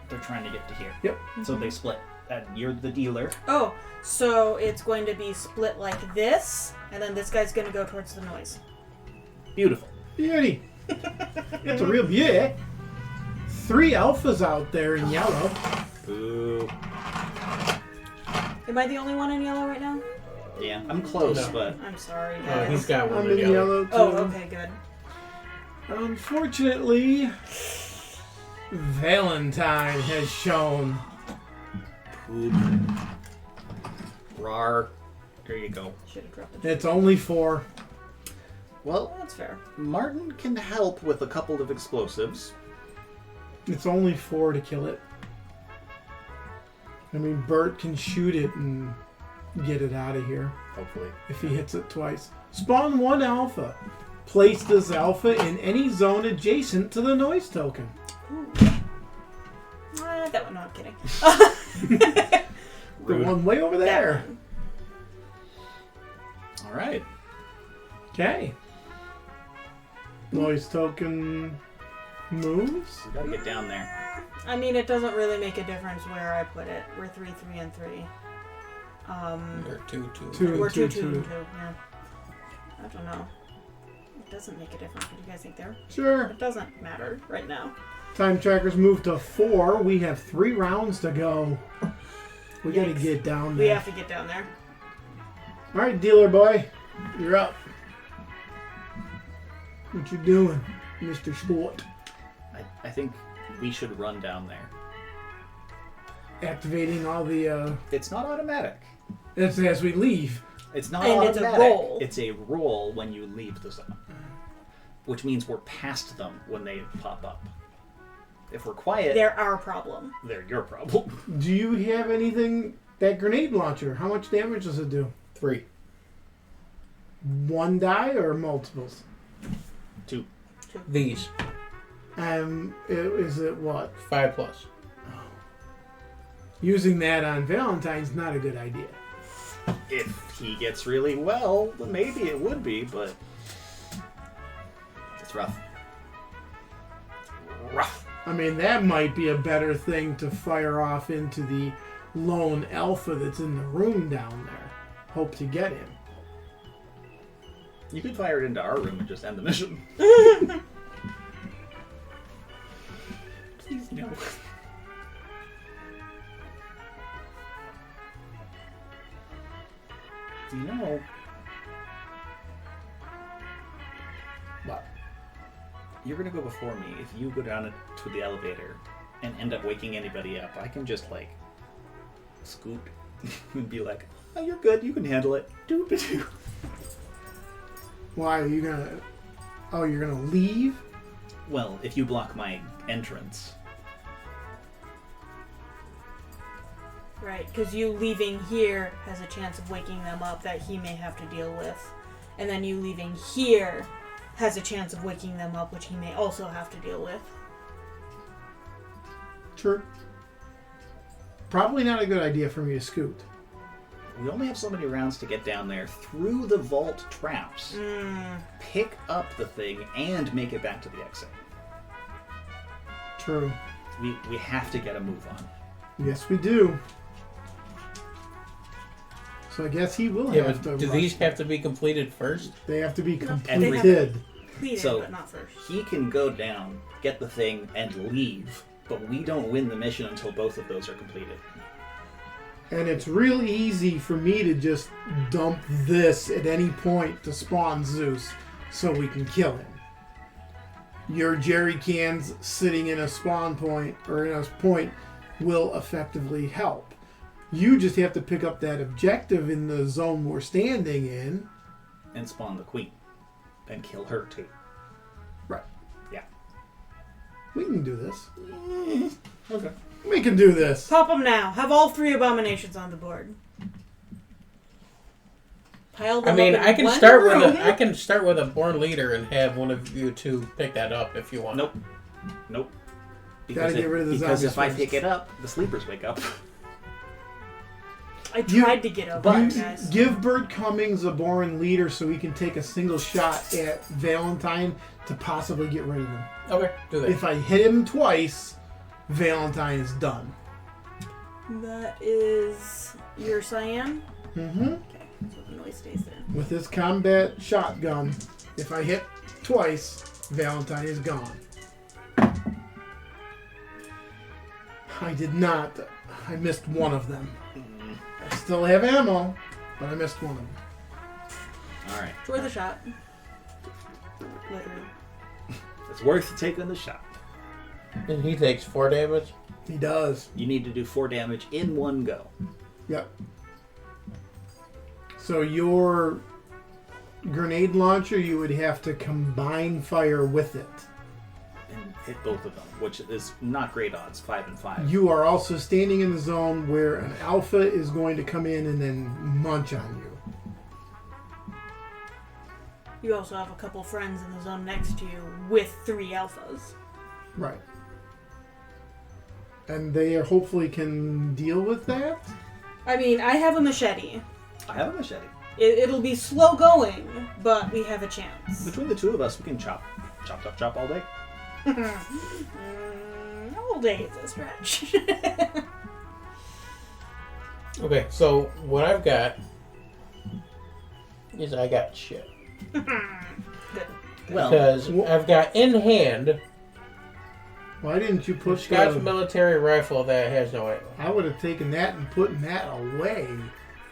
they're trying to get to here. Yep. So they split. And you're the dealer. Oh, so it's going to be split like this, and then this guy's going to go towards the noise. Beautiful. Beauty. It's a real beauty. 3 alphas out there in yellow. Boo. Am I the only one in yellow right now? Yeah, I'm close, No. but I'm sorry, Oh, guys. he's got one I'm in in yellow. yellow too. Oh, okay, good. Unfortunately, Valentine has shown. poop. Rar. There you go. Should have dropped it. It's only 4. Well, That's fair. Martin can help with a couple of explosives. It's only 4 to kill it. I mean, Bert can shoot it and get it out of here Hopefully. if he hits it twice. Spawn 1 alpha. Place this alpha in any zone adjacent to the noise token. That one, no, I'm kidding. The Rude. one way over there. All right. Okay. Noise token moves. We gotta get down there. I mean, it doesn't really make a difference where I put it. We're 3, 3, and 3. Or 2, 2. 2 We're and 2, 2, 2, 2. and 2. Yeah. I don't know. It doesn't make a difference. What do you guys think there? Sure. It doesn't matter right now. Time trackers move to 4. We have 3 rounds to go. We gotta Yikes. get down We there. have to get down there. Alright, dealer boy. You're up. What you doing, Mr. Sport? I think we should run down there. Activating all the, It's not automatic. It's as we leave. It's not And it's a automatic. roll. It's a roll when you leave the zone. Which means we're past them when they pop up. If we're quiet, They're our problem. they're your problem. Do you have anything, that grenade launcher, how much damage does it do? 3. 1 die or multiples? 2. These. Is it what? 5 plus. Using that on Valentine's not a good idea. If he gets really well, then maybe it would be, but it's rough. Rough. I mean, that might be a better thing to fire off into the lone alpha that's in the room down there. Hope to get him. You could fire it into our room and just end the mission. Please no. You know, What? you're gonna go before me. If you go down to the elevator and end up waking anybody up, I can just like scoot and be like, "Oh, you're good. You can handle it." Doo-ba-doo. Why are you gonna? Oh, you're gonna leave? Well, if you block my entrance, Right, because you leaving here has a chance of waking them up that he may have to deal with. And then you leaving here has a chance of waking them up, which he may also have to deal with. True. Probably not a good idea for me to scoot. we only have so many rounds to get down there through the vault traps, pick up the thing, and make it back to the exit. True. We have to get a move on. Yes, we do. So I guess he will Yeah, have but to. do these have to be completed first? They have to be No, completed. Completed, So- but not first. He can go down, get the thing, and leave, but we don't win the mission until both of those are completed. And it's real easy for me to just dump this at any point to spawn Zeus so we can kill him. Your jerry cans sitting in a spawn point or in a point will effectively help. You just have to pick up that objective in the zone we're standing in. And spawn the queen. And kill her too. Right. Yeah. We can do this. Okay. We can do this. Pop them now. Have all 3 abominations on the board. Pile them I mean, up in I can one start room. with I can start with a born leader and have one of you two pick that up if you want. Nope. Gotta get rid of the because zombies if I first. pick it up, the sleepers wake up. I You- tried to get over but- it, guys. Give Bert Cummings a boring leader so he can take a single shot at Valentine to possibly get rid of him. Okay, do that. If I hit him twice, Valentine is done. That is your cyan. Mm-hmm. Okay, so the noise stays there. With this combat shotgun, if I hit twice, Valentine is gone. I did not. I missed one of them. I still have ammo, but I missed one of them. Alright. It's worth a shot. Literally. It's worth taking the shot. And he takes 4 damage. He does. You need to do 4 damage in one go. Yep. So your grenade launcher, you would have to combine fire with it. And hit both of them, which is not great odds. 5 and 5. You are also standing in the zone where an alpha is going to come in and then munch on you. You also have a couple friends in the zone next to you with 3 alphas. Right. And they hopefully can deal with that? I mean, I have a machete. I have a machete. It'll be slow going, but we have a chance. Between the two of us, we can chop all day. All day is a stretch. Okay, so what I've got is I got shit. Good. Well, Because I've got in hand Why didn't you push Scott's the... military rifle that has no ammo. I would have taken that and putting that away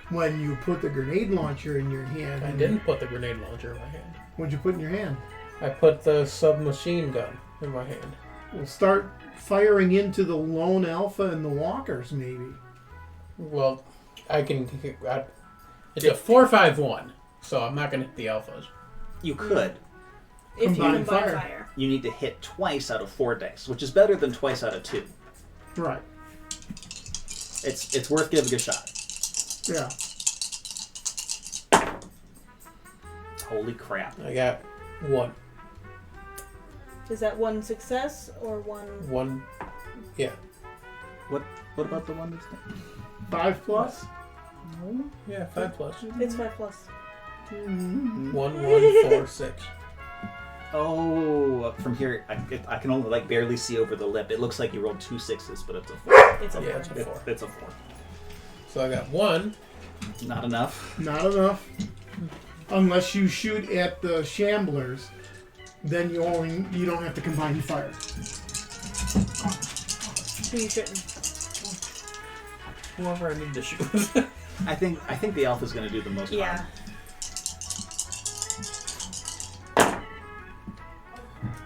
when you put the grenade launcher in your hand. I didn't put the grenade launcher in my hand. What'd you put in your hand? I put the submachine gun in my hand. We'll start firing into the lone alpha and the walkers, maybe. Well, I can. It's a 4-5-1, so I'm not going to hit the alphas. you could. If you Combined combine fire. fire. You need to hit twice out of 4 dice, which is better than twice out of 2. Right. It's worth giving a shot. Yeah. Holy crap. I got 1. Is that 1 success or 1? 1. Yeah. What about the one that's 5 plus? Yeah, 5 plus. It's 5 plus. 1, 1, 4, 6. Oh, up from here, I can only like barely see over the lip. It looks like you rolled 2 6s, but it's a 4. It's a Yeah, 4. it's a 4. It's a 4. So I got 1. Not enough. Not enough. Unless you shoot at the shamblers, then you don't have to combine fire. Who you shooting? Whoever I need to shoot. I think the elf is going to do the most Yeah. harm.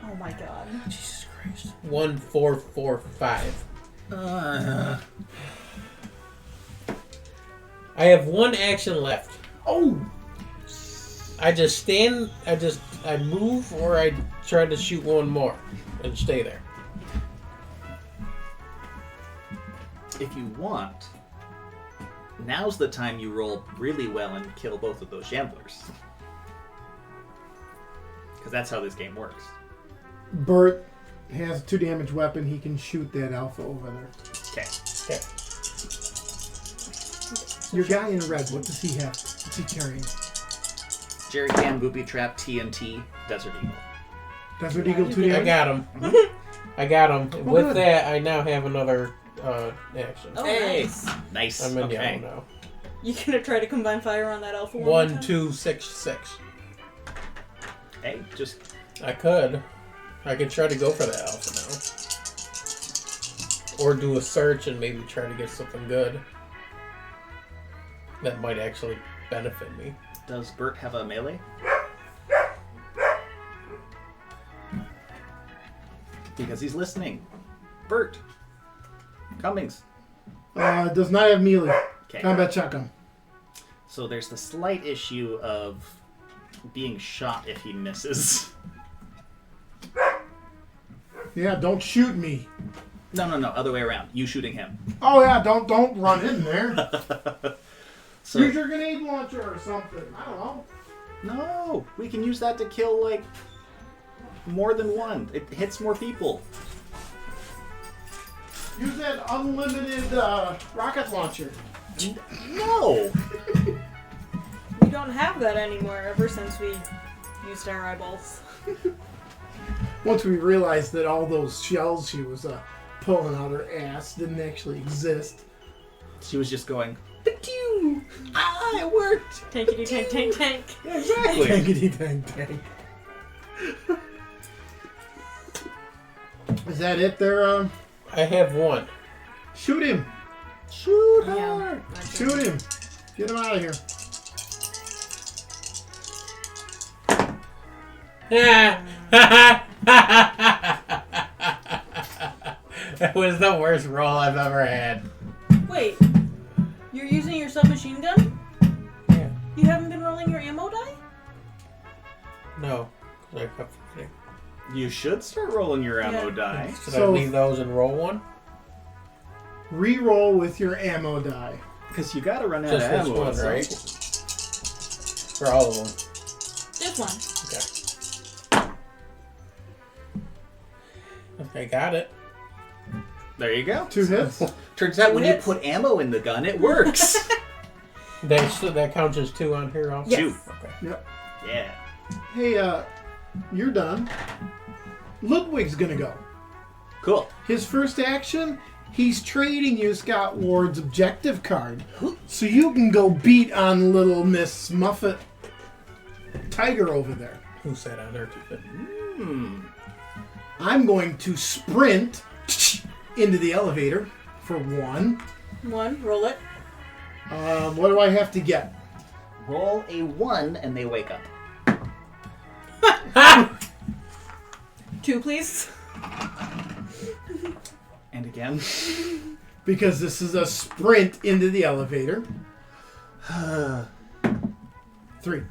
Oh my god. Jesus Christ. 1, 4, 4, 5. I have one action left. Oh! I just stand, I move, or I try to shoot one more and stay there. If you want, now's the time you roll really well and kill both of those Chandlers. Because that's how this game works. Bert has a 2 damage weapon. He can shoot that alpha over there. Okay. Okay. Your guy in red, what does he have? What's he carrying? Jerry Can, Booby Trap, TNT, Desert Eagle. Desert Eagle 2 I damage? got him. I got him. With good. that, I now have another action. Oh, Hey. nice. Nice. I'm in Okay. yellow now. You gonna try to combine fire on that alpha one? 1, more time? 2, 6, 6. Hey, just I could try to go for that alpha now. Or do a search and maybe try to get something good. That might actually benefit me. does Bert have a melee? Because he's listening. Bert. Cummings. Does not have melee. Okay. Combat shotgun. So there's the slight issue of being shot if he misses. Yeah, don't shoot me. No, other way around. You shooting him. Oh yeah, don't run in there. So, Use your grenade launcher or something. I don't know. no, we can use that to kill, like, more than one. It hits more people. Use that unlimited rocket launcher. No! We don't have that anymore ever since we used our eyeballs. Once we realized that all those shells she was pulling out her ass didn't actually exist. She was just going, "Pew! Ah, it worked!" Tankity tank tank tank. Yeah, exactly. Tankity tank tank. Is that it there? I have one. Shoot him. Shoot her! Yeah. Shoot him. Get him out of here. That was the worst roll I've ever had. Wait, you're using your submachine gun? Yeah. You haven't been rolling your ammo die? No. 'Cause I kept forgetting. You should start rolling your ammo Yeah. die. Should So- I leave those and roll one? Reroll with your ammo die. Because you gotta run out Just of this ammo. one, at some right? point. For all of them. This one. Okay, got it. There you go. 2 hits. Turns out when you hits. put ammo in the gun, it works. That counts as 2 on here also? Yes. Shoot. Okay. Yep. Yeah. Hey, you're done. Ludwig's gonna go. Cool. His first action, he's trading you Scott Ward's objective card. So you can go beat on little Miss Muffet Tiger over there. Who sat on her? I'm going to sprint into the elevator for 1. One, roll it. What do I have to get? Roll a 1 and they wake up. 2, please. And again. Because this is a sprint into the elevator. 3.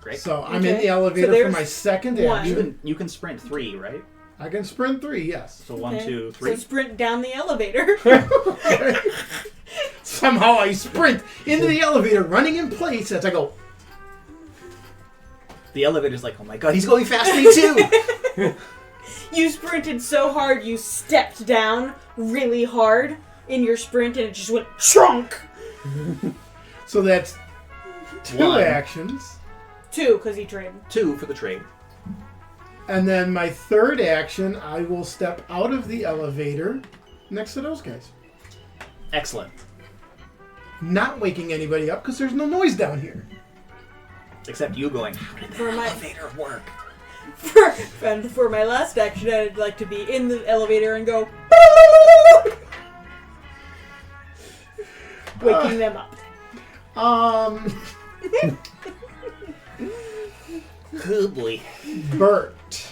Great. So I'm in Okay. the elevator So for there's my second one. action. you can sprint 3, right? I can sprint 3, yes. So 1, Okay. 2, 3. So sprint down the elevator. Somehow I sprint into the elevator, running in place as I go. The elevator's like, oh my god, he's going fast me too! You sprinted so hard you stepped down really hard in your sprint and it just went chunk. So that's 2 1. actions. 2, because he traded. 2 for the trade. And then my third action, I will step out of the elevator next to those guys. Excellent. Not waking anybody up because there's no noise down here. Except you going, how did For that my- elevator work? And for my last action, I'd like to be in the elevator and go waking them up. Oh boy. Bert.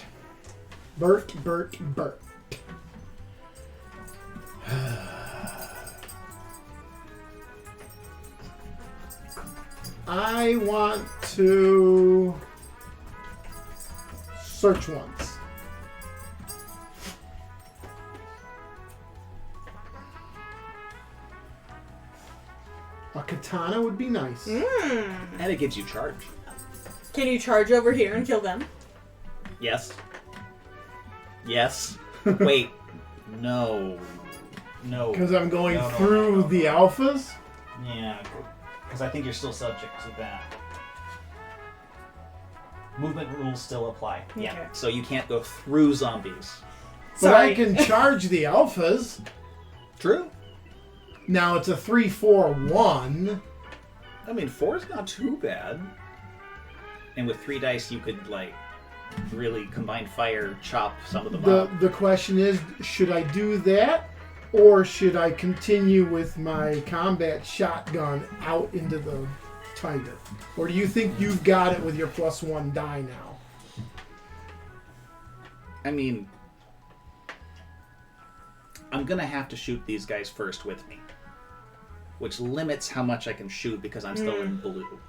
I want to search once. A katana would be nice. And it gives you charge. Can you charge over here and kill them? Yes. Yes. Wait. No. No. Because I'm going No, no, through no, no, the no. alphas. Yeah. Because I think you're still subject to that. Movement rules still apply. Yeah. Okay. So you can't go through zombies. But I Sorry. can charge the alphas. True. Now it's a 3-4-1. I mean, 4's not too bad. And with 3 dice, you could, like, really combine fire, chop some of them up. The question is, should I do that? Or should I continue with my combat shotgun out into the tiger? Or do you think you've got it with your +1 die now? I mean, I'm going to have to shoot these guys first with me. Which limits how much I can shoot because I'm still in blue.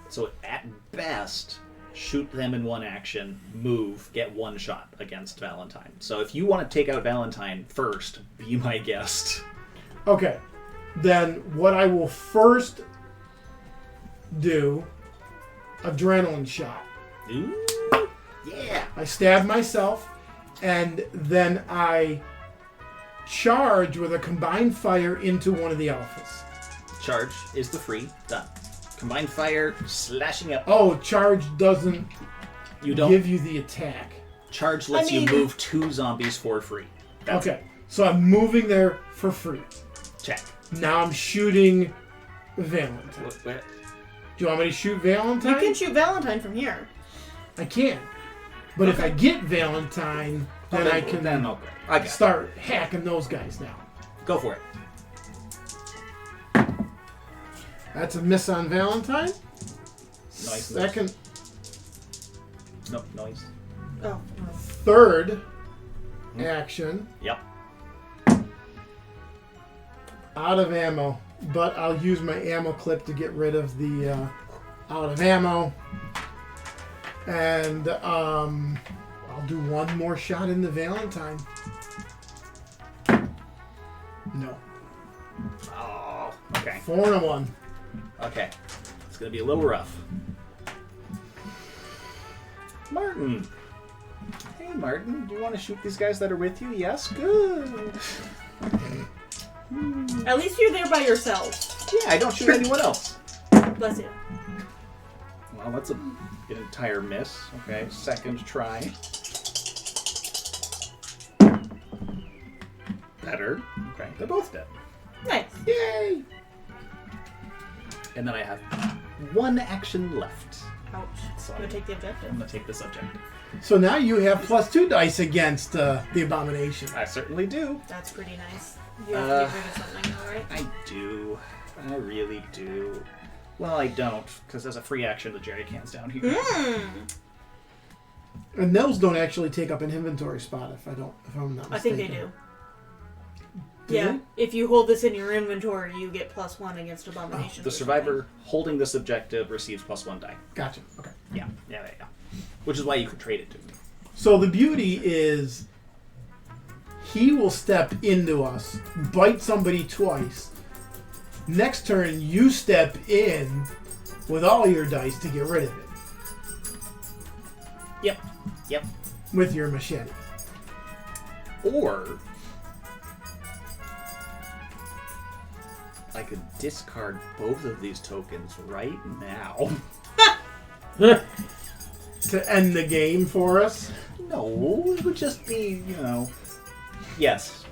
So at best, shoot them in one action, move, get 1 shot against Valentine. So if you want to take out Valentine first, be my guest. Okay. Then what I will first do, adrenaline shot. Ooh, yeah. I stab myself, and then I charge with a combined fire into one of the alphas. Charge is the free. Done. Combined fire, slashing up. Oh, charge doesn't You don't. give you the attack. Charge lets you move 2 zombies for free. That's Okay, so I'm moving there for free. Check. Now I'm shooting Valentine. Where? Do you want me to shoot Valentine? You can shoot Valentine from here. I can. But if I get Valentine, then I can Then okay. I got it. start hacking those guys now. Go for it. That's a miss on Valentine. Nice. Second, Nope, noise. Oh. third action, Yep. out of ammo. But I'll use my ammo clip to get rid of the out of ammo. And I'll do one more shot in the Valentine. No. Oh, okay. 4-1. Okay. It's going to be a little rough. Martin. Hey, Martin. Do you want to shoot these guys that are with you? Yes? Good. At least you're there by yourself. Yeah, I don't shoot anyone else. Bless you. Well, that's an entire miss. Okay, second try. Better. Okay, they're both dead. Nice. Yay! And then I have 1 action left. Ouch. So I'm gonna take the objective. I'm going to take this objective. So now you have +2 dice against the abomination. I certainly do. That's pretty nice. You have to get rid of something though, right? I do. I really do. Well, I don't, because there's a free action the jerry cans down here. And those don't actually take up an inventory spot if I'm not mistaken. I think they do. Do Yeah. they? If you hold this in your inventory, you get +1 against abominations. The survivor holding this objective receives +1 die. Gotcha. Okay. Yeah. Which is why you could trade it to me. So the beauty is he will step into us, bite somebody twice. Next turn, you step in with all your dice to get rid of it Yep. with your machete. Or I could discard both of these tokens right now. To end the game for us. No, it would just be, Yes.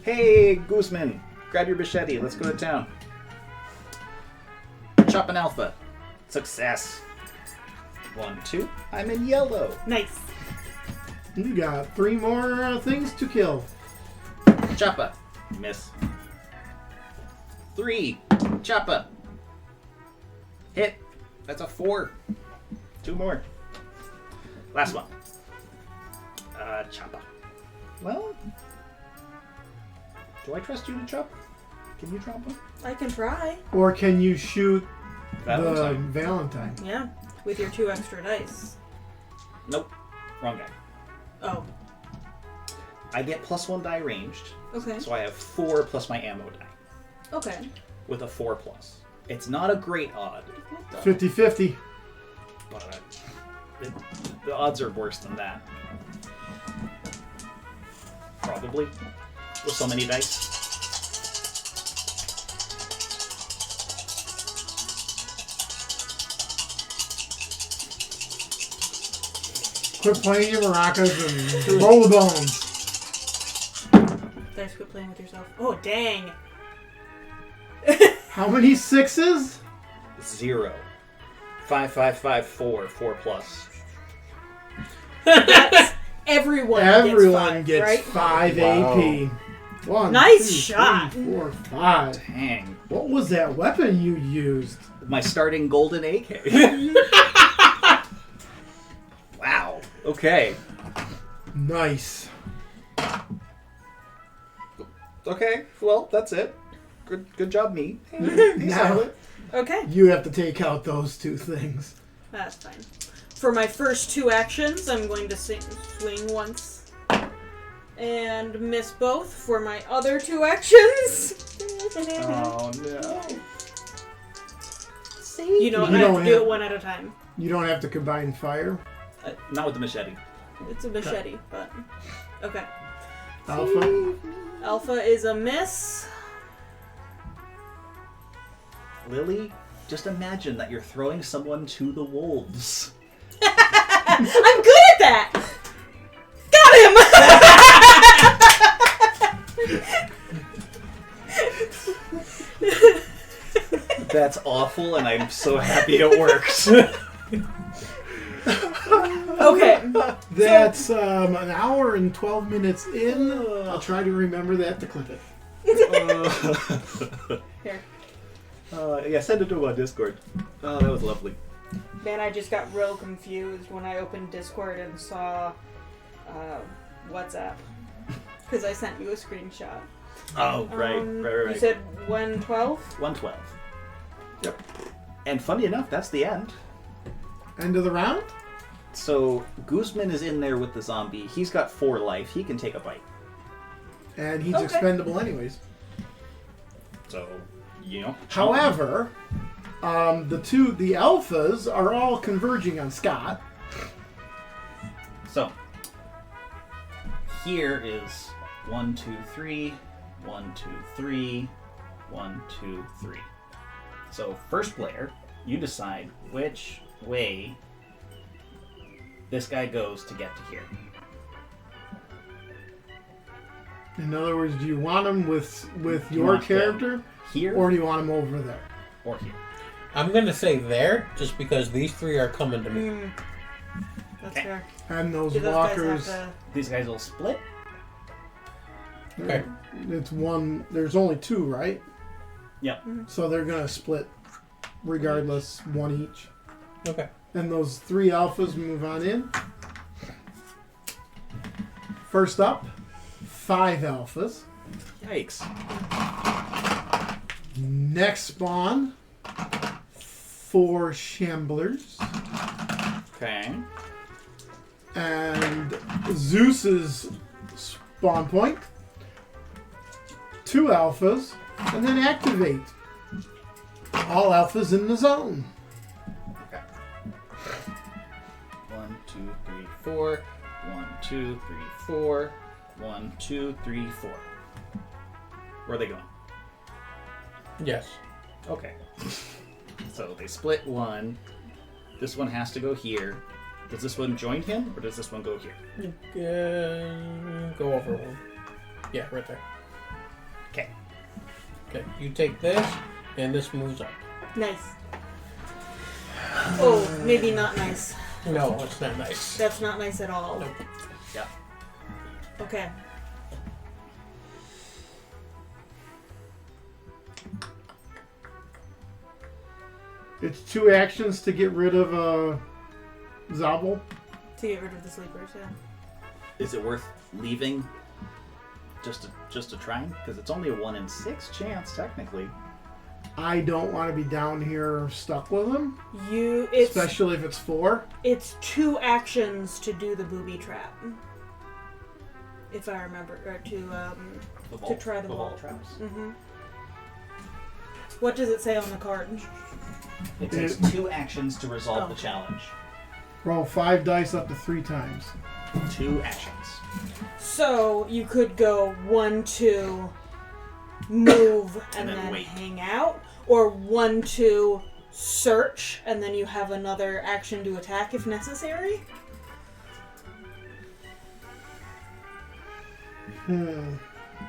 Hey, Guzman, grab your machete. Let's go to town. Chop an alpha. Success. 1, 2. I'm in yellow. Nice. You got 3 more things to kill. Choppa. Miss. 3. Choppa. Hit. That's a 4. 2 more. Last one. Choppa. Well, do I trust you to chop? Can you chop him? I can try. Or can you shoot Valentine. the Valentine? Yeah, with your 2 extra dice. Nope. Wrong guy. Oh, I get +1 die ranged, okay. so I have 4 plus my ammo die Okay. with a 4+. It's not a great odd, What the- 50-50. but the odds are worse than that. Probably. With so many dice. Quit playing your maracas and roll the bones. Dice, quit playing with yourself. Oh, dang. How many 6s? 0. 5, 5, 5, 4. 4+. That's everyone Gets right? 5 Wow. AP. 1, Nice 2, shot. 3, 4, 5. Dang. What was that weapon you used? My starting golden AK. Wow. Okay. Nice. Okay. Well, that's it. Good job, me. Now Okay, you have to take out those 2 things. that's fine. For my first 2 actions, I'm going to swing once and miss both. For my other 2 actions, Oh no. you know, You I have don't to do have- it one at a time. You don't have to combine fire. Not with the machete. It's a machete, but okay. Alpha. Alpha is a miss. Lily, just imagine that you're throwing someone to the wolves. I'm good at that. Got him. That's awful, and I'm so happy it worked. Okay. That's an hour and 12 minutes in. I'll try to remember that to clip it. Here. Yeah, send it to my Discord. Oh, that was lovely. Man, I just got real confused when I opened Discord and saw WhatsApp. Because I sent you a screenshot. Oh, right. You said 112? 112. Yep. And funny enough, that's the end. End of the round? So, Guzman is in there with the zombie. He's got 4 life. He can take a bite. And he's Okay. expendable anyways. So, you know. However, the alphas are all converging on Scott. So, here is 1, 2, 3, 1, 2, 3, 1, 2, 3. So, first player, you decide which way this guy goes to get to here. In other words, do you want him with You your want character, Here or do you want him over there? or here. I'm gonna say there, just because these 3 are coming to me. That's Okay. fair. And those Do those walkers, guys have These guys will split. Okay. it's one. There's only 2, right? Yep. So they're gonna split, regardless, 1 each. Okay. And those 3 alphas move on in. First up, 5 alphas. Yikes. Next spawn, 4 shamblers. Okay. And Zeus's spawn point, 2 alphas, and then activate. All alphas in the zone. Okay. 1, 2, 3, 4. 1, 2, 3, 4. 1, 2, 3, 4. Where are they going? Yes. Okay. So they split 1. This one has to go here. Does this one join him, or does this one go here? Go over one. Yeah, right there. Okay. Okay, you take this, and this moves up. Nice. Oh, maybe not nice. No, it's not nice. That's not nice at all. Nope. Yeah. Okay. It's 2 actions to get rid of Zobble. To get rid of the sleepers, yeah. Is it worth leaving just to try? Because it's only a 1 in 6 chance, technically. I don't want to be down here stuck with him. Especially if it's 4. It's 2 actions to do the booby trap. If I remember, or to try the vault traps. Mm-hmm. What does it say on the card? It takes 2 actions to resolve the challenge. Roll 5 dice up to 3 times. 2 actions. So you could go 1, 2, move, and then wait. hang out, or 1, 2, search, and then you have another action to attack if necessary.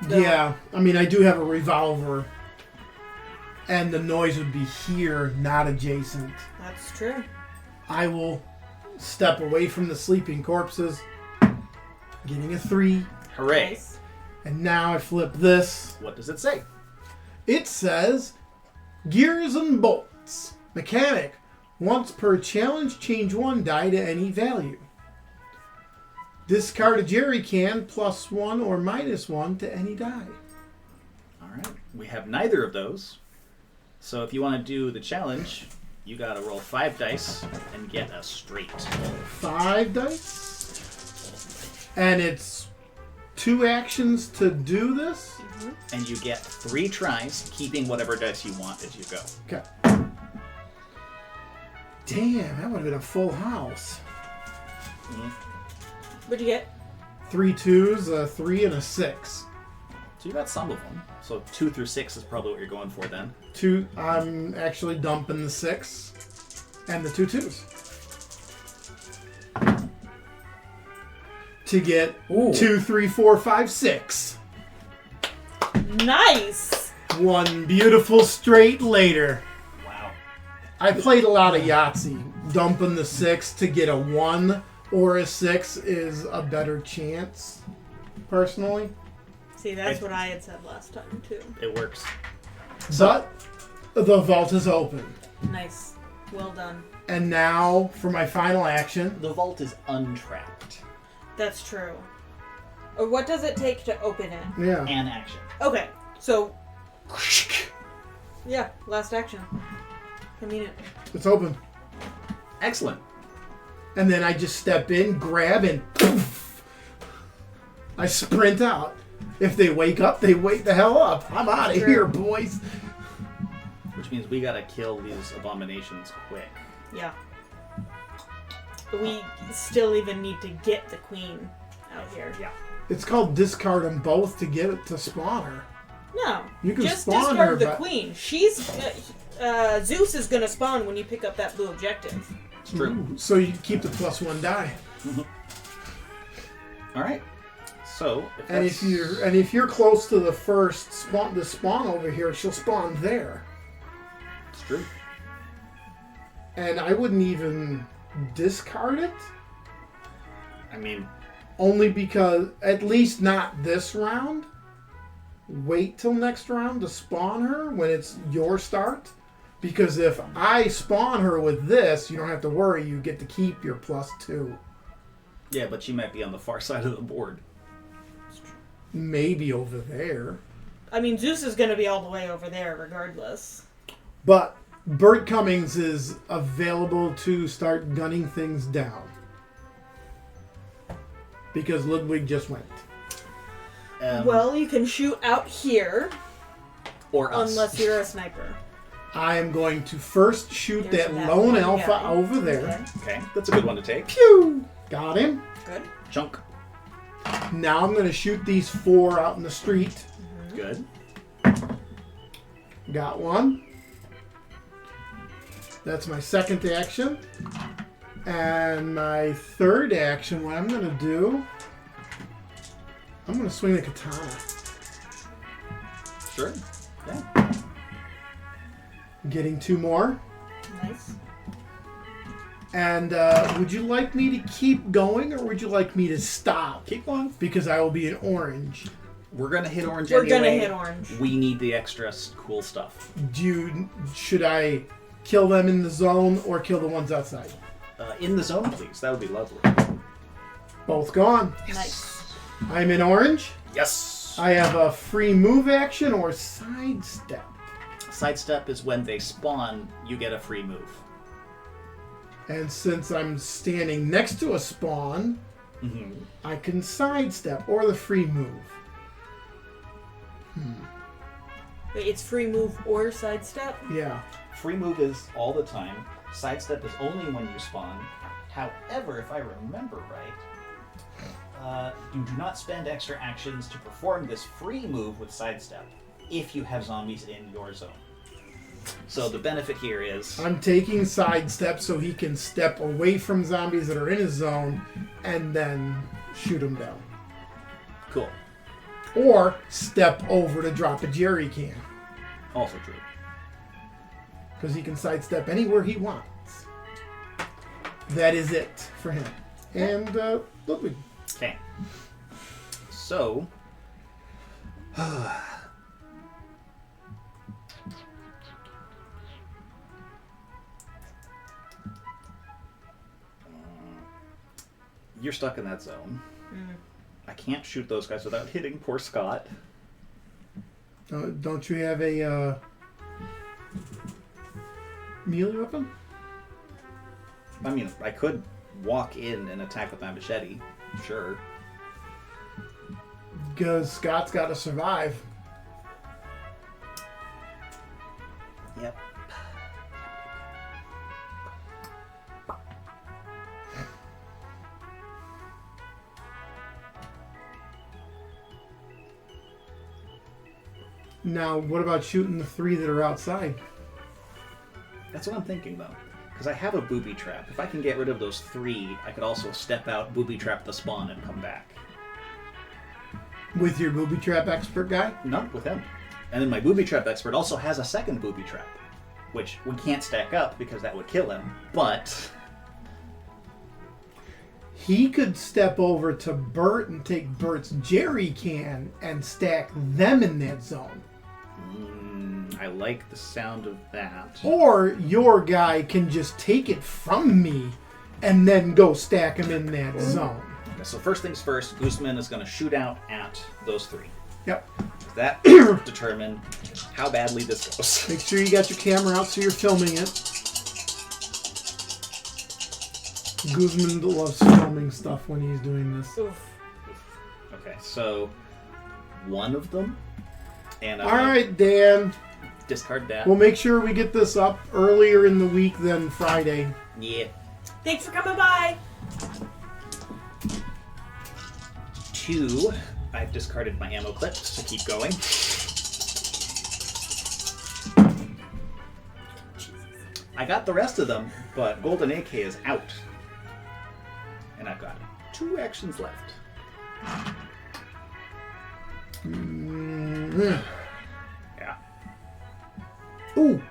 Yeah, I mean, I do have a revolver, and the noise would be here, not adjacent. That's true. I will step away from the sleeping corpses, getting a 3, Hooray! Nice. and now I flip this. What does it say? It says, Gears and Bolts. Mechanic. Once per challenge, change 1 die to any value. Discard a jerry can, +1 or -1 to any die. Alright. We have neither of those. So if you want to do the challenge, you gotta roll 5 dice and get a straight. 5 dice. And it's 2 actions to do this. And you get 3 tries, keeping whatever dice you want as you go. Okay. Damn, that would have been a full house. What'd you get? 3 2s, a 3, and a 6. So you got some of them. So 2 through 6 is probably what you're going for then. 2, I'm actually dumping the 6 and the 2 2s. To get 2, 3, 4, 5, 6. Nice! 1 beautiful straight later. Wow. I played a lot of Yahtzee. Dumping the 6 to get a 1 or a 6 is a better chance, personally. See, that's what I had said last time, too. It works. But the vault is open. Nice. Well done. And now, for my final action, The vault is untrapped. That's true. What does it take to open it? yeah. An action. Okay, so... Yeah, last action. I mean it. It's open. Excellent. And then I just step in, grab, and poof, I sprint out. If they wake up, they wake the hell up. I'm out of Sure. here, boys. Which means we gotta kill these abominations quick. Yeah. We still even need to get the queen out here. Yeah. It's called discard them both to get it to spawn her. No. You can just spawn discard her, the but- queen. She's... Zeus is gonna spawn when you pick up that blue objective. It's true. Ooh, so you keep the +1 die. Alright. So, And if you're close to the first spawn, the spawn over here, she'll spawn there. It's true. And I wouldn't even discard it. I mean, Only because, at least not this round. Wait till next round to spawn her when it's your start. Because if I spawn her with this, you don't have to worry. You get to keep your +2. yeah, but she might be on the far side of the board. Maybe over there. I mean, Zeus is gonna be all the way over there regardless. But Bert Cummings is available to start gunning things down. Because Ludwig just went. Well, you can shoot out here, or us. unless you're a sniper. I am going to first shoot There's that that lone one alpha guy. over there. Okay, that's a good one to take. Pew! Got him. Good. Chunk. Now I'm going to shoot these 4 out in the street. Good. Got one. That's my second action. And my third action, what I'm going to do, I'm going to swing the katana. Sure. Yeah. Getting 2 more. Nice. And would you like me to keep going or would you like me to stop? Keep going. Because I will be an orange. We're gonna hit orange We're anyway. gonna hit orange. We need the extra cool stuff. Should I kill them in the zone or kill the ones outside? In the zone, please. That would be lovely. Both gone. Nice. I'm in orange. Yes. I have a free move action or sidestep. Sidestep is when they spawn, you get a free move. And since I'm standing next to a spawn, I can sidestep or the free move. Wait, it's free move or sidestep? Yeah. Free move is all the time. Sidestep is only when you spawn. However, if I remember right, you do not spend extra actions to perform this free move with sidestep if you have zombies in your zone. So the benefit here is... I'm taking sidestep so he can step away from zombies that are in his zone and then shoot them down. Cool. Or step over to drop a jerry can. Also true. Because he can sidestep anywhere he wants. That is it for him. And Ludwig. Okay. So... You're stuck in that zone. I can't shoot those guys without hitting poor Scott. Don't you have a melee weapon? I mean, I could walk in and attack with my machete. Sure. Because Scott's got to survive. Yep. Now, what about shooting the 3 that are outside? That's what I'm thinking, though. Because I have a booby trap. If I can get rid of those 3, I could also step out, booby trap the spawn, and come back. With your booby trap expert guy? Not with him. And then my booby trap expert also has a second booby trap, which we can't stack up because that would kill him, but... He could step over to Bert and take Bert's jerry can and stack them in that zone. I like the sound of that. Or your guy can just take it from me and then go stack him in that zone. Okay, so first things first, Guzman is going to shoot out at those 3. Yep. That will determine how badly this goes. Make sure you got your camera out so you're filming it. Guzman loves filming stuff when he's doing this. Oof. Okay, so one of them, and All right, Dan. discard that. We'll make sure we get this up earlier in the week than Friday. Yeah. Thanks for coming by. 2, I've discarded my ammo clips to keep going. I got the rest of them, but Golden AK is out. And I've got 2 actions left. Yeah. Ooh.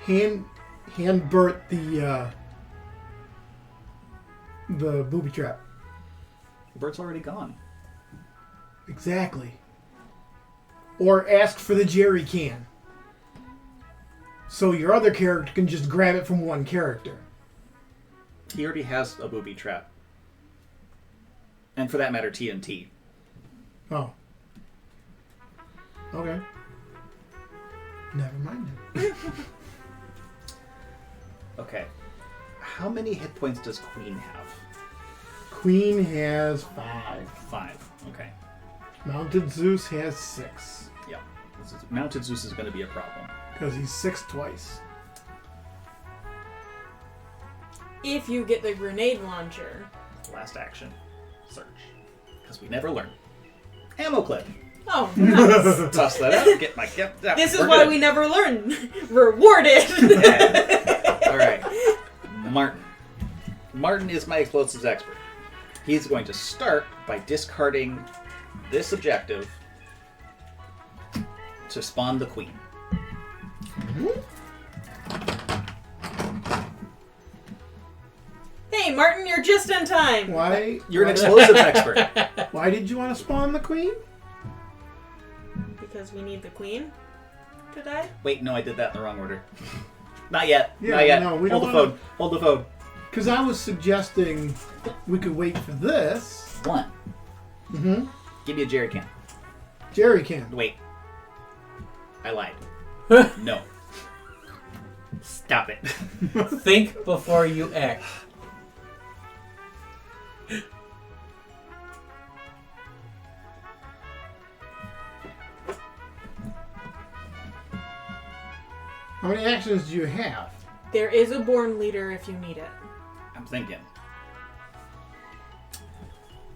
Hand Bert the booby trap. Bert's already gone. Exactly. Or ask for the jerry can. So your other character can just grab it from one character. He already has a booby trap. And for that matter, TNT. Oh. Okay. Never mind then. Okay. How many hit points does Queen have? Queen has 5. 5. Okay. Mounted Zeus has 6. Yep. Mounted Zeus is going to be a problem. Because he's 6 twice. If you get the grenade launcher. Last action. Search. Because we never learn. Ammo clip. Oh, nice. Toss that out. Get my... This is why we never learn. Rewarded. Yeah. All right. Martin. Martin is my explosives expert. He's going to start by discarding this objective to spawn the queen. Hey, Martin, you're just in time. Why? You're an explosives expert. Why did you want to spawn the queen? Because we need the queen to die? Wait, no, I did that in the wrong order. Not yet. Yeah, Not yet. no, we Hold don't the wanna- phone. Hold the phone. Because I was suggesting we could wait for this. 1. Mm-hmm. Give me a jerry can. Jerry can. Wait. I lied. No. Stop it. Think before you act. How many actions do you have? There is a born leader if you need it. I'm thinking.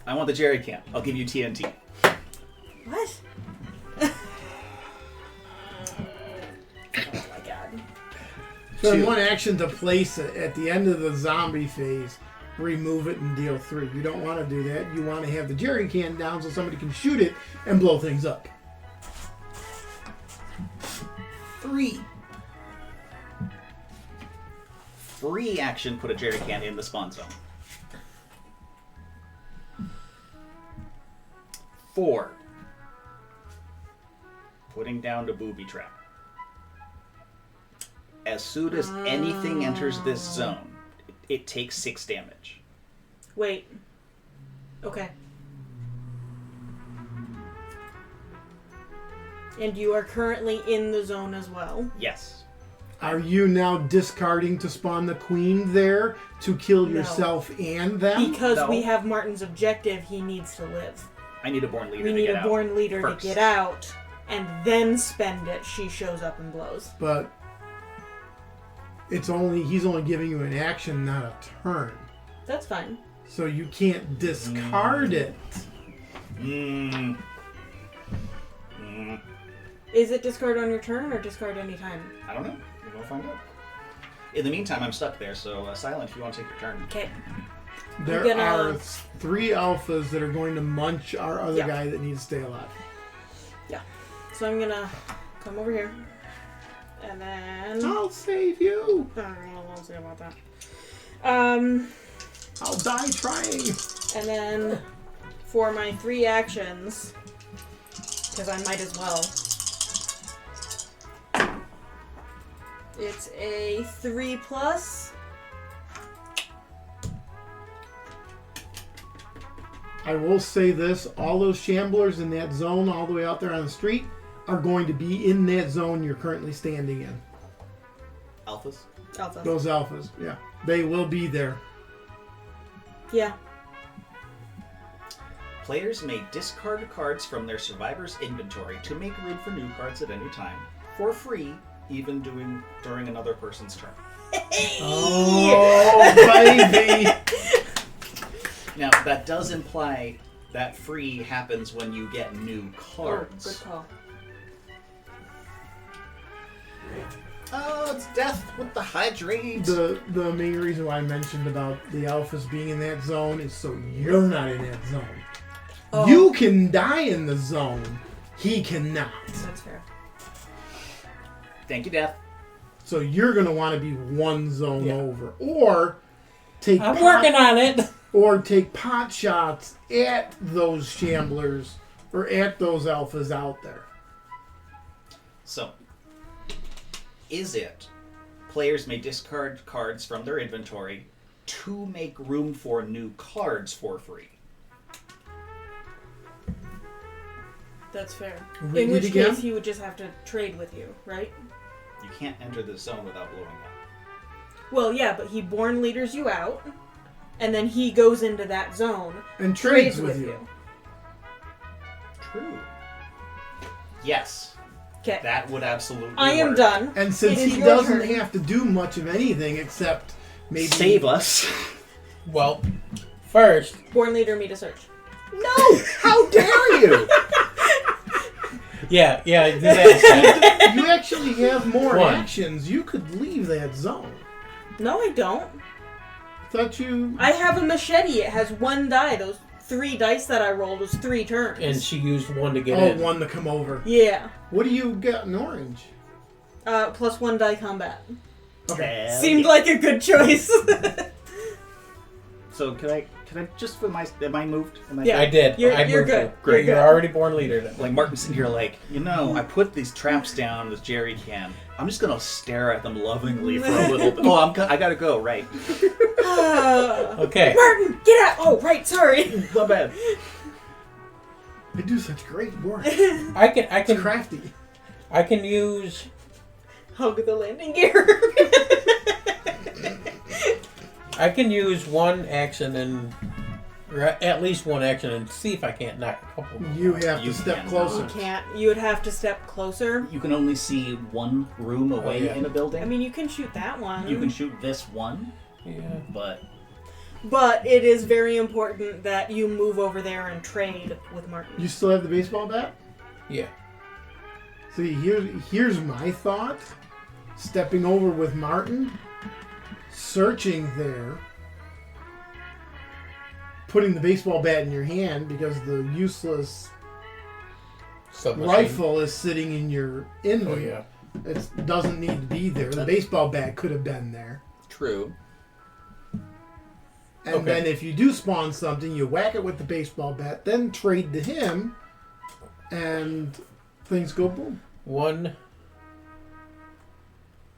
I want the jerry can. I'll give you TNT. What? Oh my god. So in 2. one action to place it at the end of the zombie phase, remove it and deal 3. You don't want to do that. You want to have the jerry can down so somebody can shoot it and blow things up. 3. Free action, put a jerry can in the spawn zone. 4. Putting down the booby trap. As soon as anything enters this zone, it takes 6 damage. Wait. Okay. And you are currently in the zone as well. Yes. Are you now discarding to spawn the queen there to kill No. yourself and them? Because No. we have Martin's objective, he needs to live. I need a born leader We to need get a out. born leader first. to get out, and then spend it. She shows up and blows. But he's only giving you an action, not a turn. That's fine. So you can't discard it. Mm. Is it discard on your turn or discard anytime? I don't know. We'll find out. In the meantime, I'm stuck there, so Silent, if you want to take your turn. Okay. There I'm gonna- are 3 alphas that are going to munch our other Yeah. guy that needs to stay alive. So I'm gonna come over here. And then... I'll save you. I don't know what I'll say about that. I'll die trying. And then for my 3 actions, because I might as well, it's a 3+. I will say this, all those shamblers in that zone all the way out there on the street are going to be in that zone you're currently standing in. Alphas? Alpha. Those alphas, yeah. They will be there. Yeah. Players may discard cards from their survivor's inventory to make room for new cards at any time, for free, even during another person's turn. Oh, baby! Now, that does imply that free happens when you get new cards. Oh, good call. Oh, it's death with the hydrate. The main reason why I mentioned about the alphas being in that zone is so you're not in that zone. Oh. You can die in the zone. He cannot. That's fair. Thank you, Death. So you're going to want to be one zone Yeah. over. Or take I'm working on it. Or take pot shots at those shamblers or at those alphas out there. So, is it players may discard cards from their inventory to make room for new cards for free? That's fair. Read In it which again? case, he would just have to trade with you, right? You can't enter the zone without blowing up. Well, yeah, but he born leaders you out, and then he goes into that zone, And trades with you. True. Yes, Okay. that would absolutely I am work. done. And since It is he your doesn't turn. have to do much of anything except maybe Save us. Well, first, Born leader me to search. No! How dare you! yeah, do that. You actually have more One. actions. You could leave that zone. No, I don't. Thought you. I have a machete. It has 1 die. Those 3 dice that I rolled was 3 turns. And she used one to get Oh, in. one to come over. Yeah. What do you get in orange? Plus 1 die combat. Okay. Seemed like a good choice. So can I just am I moved? Am I Yeah. I did. You're moved good. you. Great. You're already born leader then. Like Martin's sitting here like, I put these traps down this jerry can. I'm just gonna stare at them lovingly for a little bit. Oh, I gotta go, right. Okay. Martin, get out! Oh, right, sorry. Not bad. They do such great work. I It's can crafty. I can use Hug the landing gear. I can use one action or at least one action and see if I can't knock a couple. You have You to step can. closer. You can't. You would have to step closer. You can only see one room away yeah. in a building. I mean, you can shoot that one. you can shoot this one, Yeah. but But it is very important that you move over there and trade with Martin. You still have the baseball bat? Yeah. See, here's my thought. Stepping over with Martin, searching there, putting the baseball bat in your hand because the useless Submachine. rifle is sitting in your Oh inventory. yeah. It doesn't need to be there. The baseball bat could have been there. true. And Okay. then if you do spawn something, you whack it with the baseball bat, then trade to him, and things go boom. One.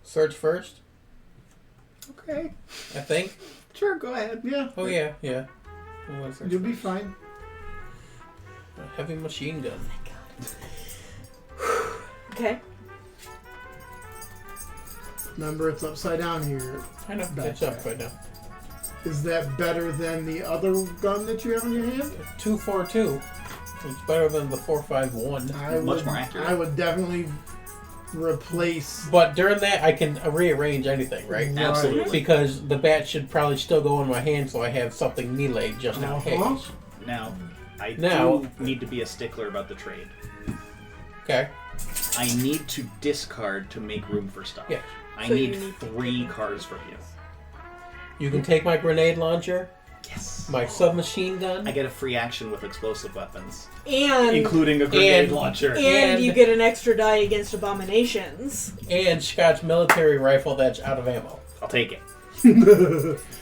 Search first, Okay. I think. Sure, go ahead. Yeah, Oh yeah, yeah. One search you'll be first. fine. A heavy machine gun. Okay. Remember, it's upside down here. I know. It's up right now. Is that better than the other gun that you have in your hand? 242. It's better than the 451. Much more accurate. I would definitely replace. But during that, I can rearrange anything, right? Right. Absolutely. Because the bat should probably still go in my hand, so I have something melee just in Uh-huh. case. Now, I Now- do need to be a stickler about the trade. Okay. I need to discard to make room for stuff. Yeah. I So you need need to 3 take- cards from you. You can take my grenade launcher, Yes. my submachine gun, I get a free action with explosive weapons, And including a grenade and- launcher. and you and- get an extra die against abominations. and Scott's military rifle that's out of ammo. I'll take it.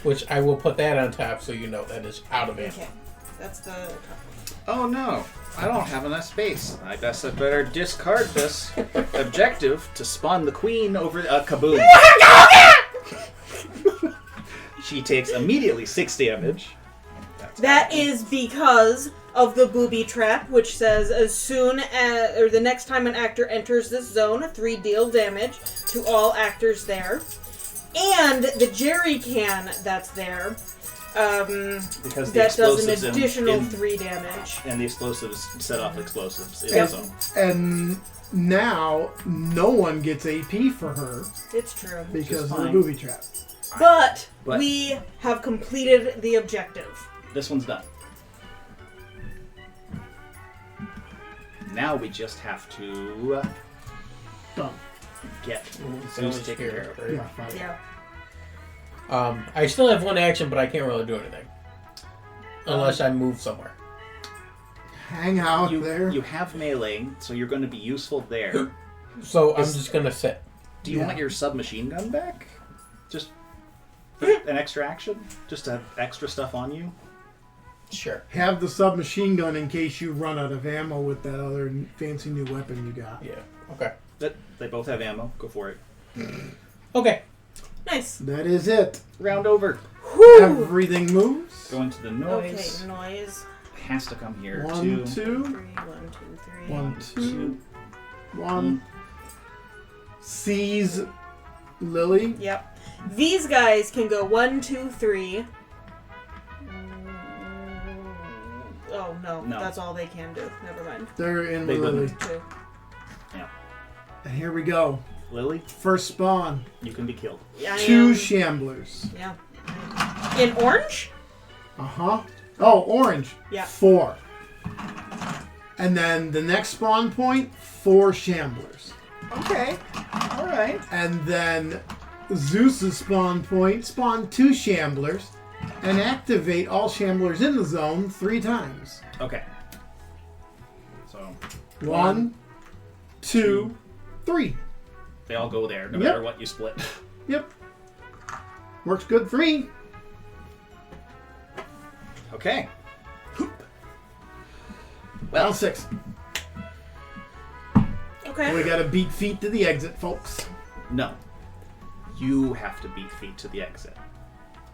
Which I will put that on top so you know that is out of ammo. Okay. That's the Oh no, I don't have enough space. I guess I better discard this objective to spawn the queen over kaboom. She takes immediately 6 damage. That is because of the booby trap, which says as soon as, or the next time an actor enters this zone, 3 deal damage to all actors there. And the jerry can that's there, Because the that does an explosives additional in 3 damage. and the explosives set off explosives in Yep. the zone. And now no one gets AP for her It's true. because of the fine. booby trap. But But- we have completed the objective. This one's done. Now we just have to Done. get So Zeus it's taken here, care of. right? Yeah, fine. Yeah. I still have one action, but I can't really do anything. Unless I move somewhere. Hang out there. You have melee, so you're going to be useful there. So I'm just gonna sit. Do you Yeah. want your submachine gun back? Just for an extra action? Just to have extra stuff on you? Sure. Have the submachine gun in case you run out of ammo with that other fancy new weapon you got. Yeah. Okay. They both have ammo. Go for it. Okay. Nice. That is it. Round over. Whew. Everything moves. Go into the noise. Okay, noise. Has to come here. 1, 2. 2. 3, 1, 2, 3. 1, 2. 1. Sees Lily. Yep. These guys can go 1, 2, 3. Oh no, No. that's all they can do. Never mind. They're in They Lily. wouldn't. 2. And here we go. Lily, First spawn. you can be killed. Yeah, I 2 am- shamblers. Yeah. In orange? Uh-huh. Oh, orange. Yeah. 4. And then the next spawn point, 4 shamblers. Okay. All right. And then Zeus's spawn point, spawn 2 shamblers, and activate all shamblers in the zone 3 times. Okay. So 1, 2, 3. they all go there, no Yep. matter what you split. Yep. Works good. 3. Okay. Hoop. Well, 6. Okay. We gotta beat feet to the exit, folks. No. You have to beat feet to the exit.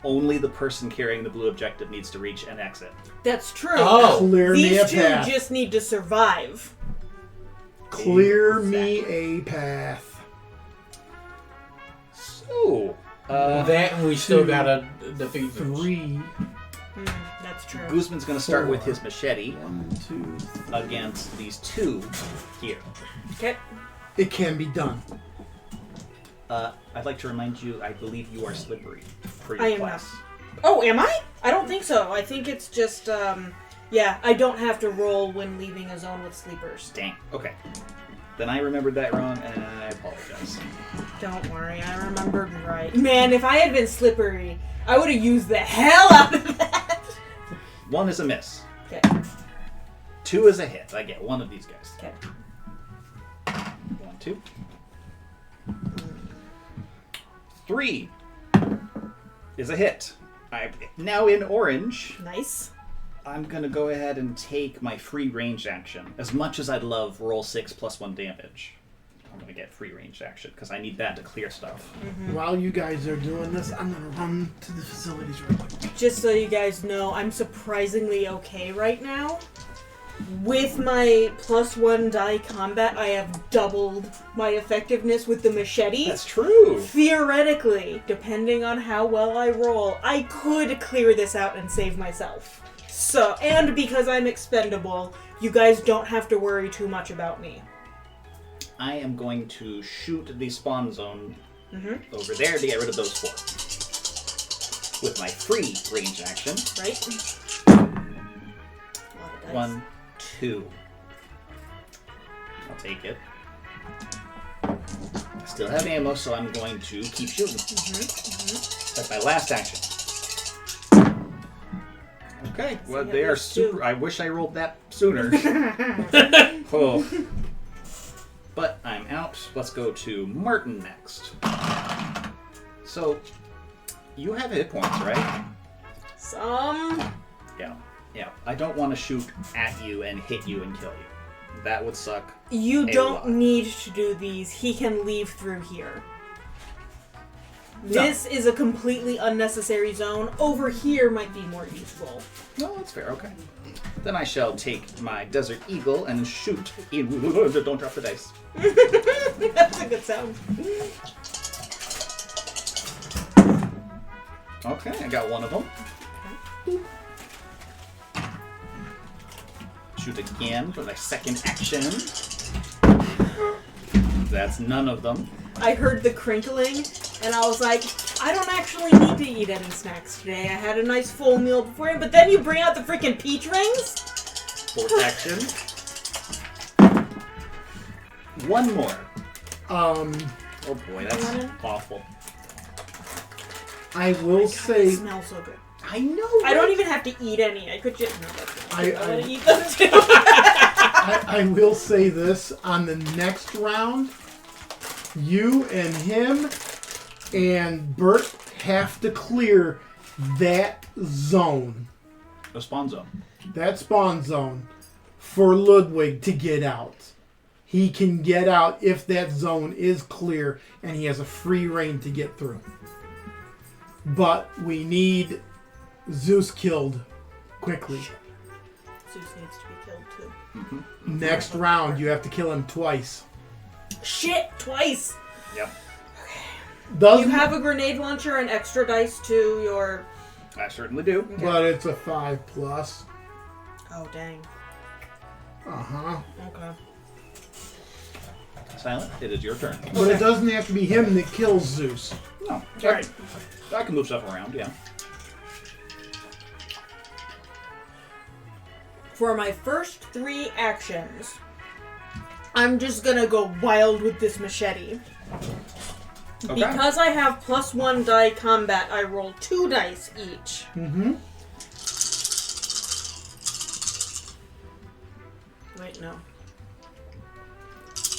Only the person carrying the blue objective needs to reach an exit. That's true. Oh. Clear me a These two path. just need to survive. Clear me a path. So, that and we still 2, gotta defeat them. 3. That's true. Guzman's going to start with his machete 1, 2, 3. against these two here. Okay. It can be done. I'd like to remind you, I believe you are slippery for your I am class. Oh, am I? I don't think so. I think it's just, yeah, I don't have to roll when leaving a zone with sleepers. Dang. Okay. Then I remembered that wrong, and I apologize. Don't worry, I remembered right. Man, if I had been slippery, I would have used the hell out of that. 1 is a miss. Okay. 2 is a hit. I get one of these guys. Okay. 1, 2. 3 is a hit. I'm now in orange. Nice. I'm going to go ahead and take my free range action. As much as I'd love roll 6 plus 1 damage, I'm going to get free range action because I need that to clear stuff. While you guys are doing this, I'm gonna run to the facilities real quick. Just so you guys know, I'm surprisingly okay right now. With my +1 die combat, I have doubled my effectiveness with the machete. That's true. Theoretically, depending on how well I roll, I could clear this out and save myself. So, and because I'm expendable, you guys don't have to worry too much about me. I am going to shoot the spawn zone over there to get rid of those 4. With my free range action. Right? A lot of dice. 1, 2. I'll take it. I still have ammo, so I'm going to keep shooting. That's my last action. Okay, well, yeah, they are there's super. 2. I wish I rolled that sooner. Oh. But I'm out. Let's go to Martin next. So, you have hit points, right? Some. Yeah. I don't want to shoot at you and hit you and kill you. That would suck. You a don't lot. need to do these. He can leave through here. No. This is a completely unnecessary zone. Over here might be more useful. No, that's fair. Okay. Then I shall take my Desert Eagle and shoot in. Don't drop the dice. That's a good sound. Okay, I got one of them. Shoot again for my second action. That's none of them. I heard the crinkling, and I was like, I don't actually need to eat any snacks today. I had a nice full meal beforehand, but then you bring out the freaking peach rings? Fourth action. One more. Oh boy, that's awful. I will It say, smells so good. I know. I don't even have to eat any. I could just. No, that's not. I I- want to eat them too. I will say this, on the next round, you and him and Bert have to clear that zone, A spawn zone. that spawn zone, for Ludwig to get out. He can get out if that zone is clear and he has a free reign to get through. But we need Zeus killed quickly. Zeus needs to be killed too. Next round, you have to kill him twice. Shit, twice. Yep. Doesn't, You have a grenade launcher and extra dice to your. I certainly do. Okay. but it's a 5+. Oh dang. Uh-huh. Okay. Silent, it is your turn. But it doesn't have to be him that kills Zeus. No. Right. I can move stuff around, yeah. For my first 3 actions, I'm just gonna go wild with this machete. Okay. Because I have +1 die combat, I roll 2 dice each. Mm-hmm. Wait, no.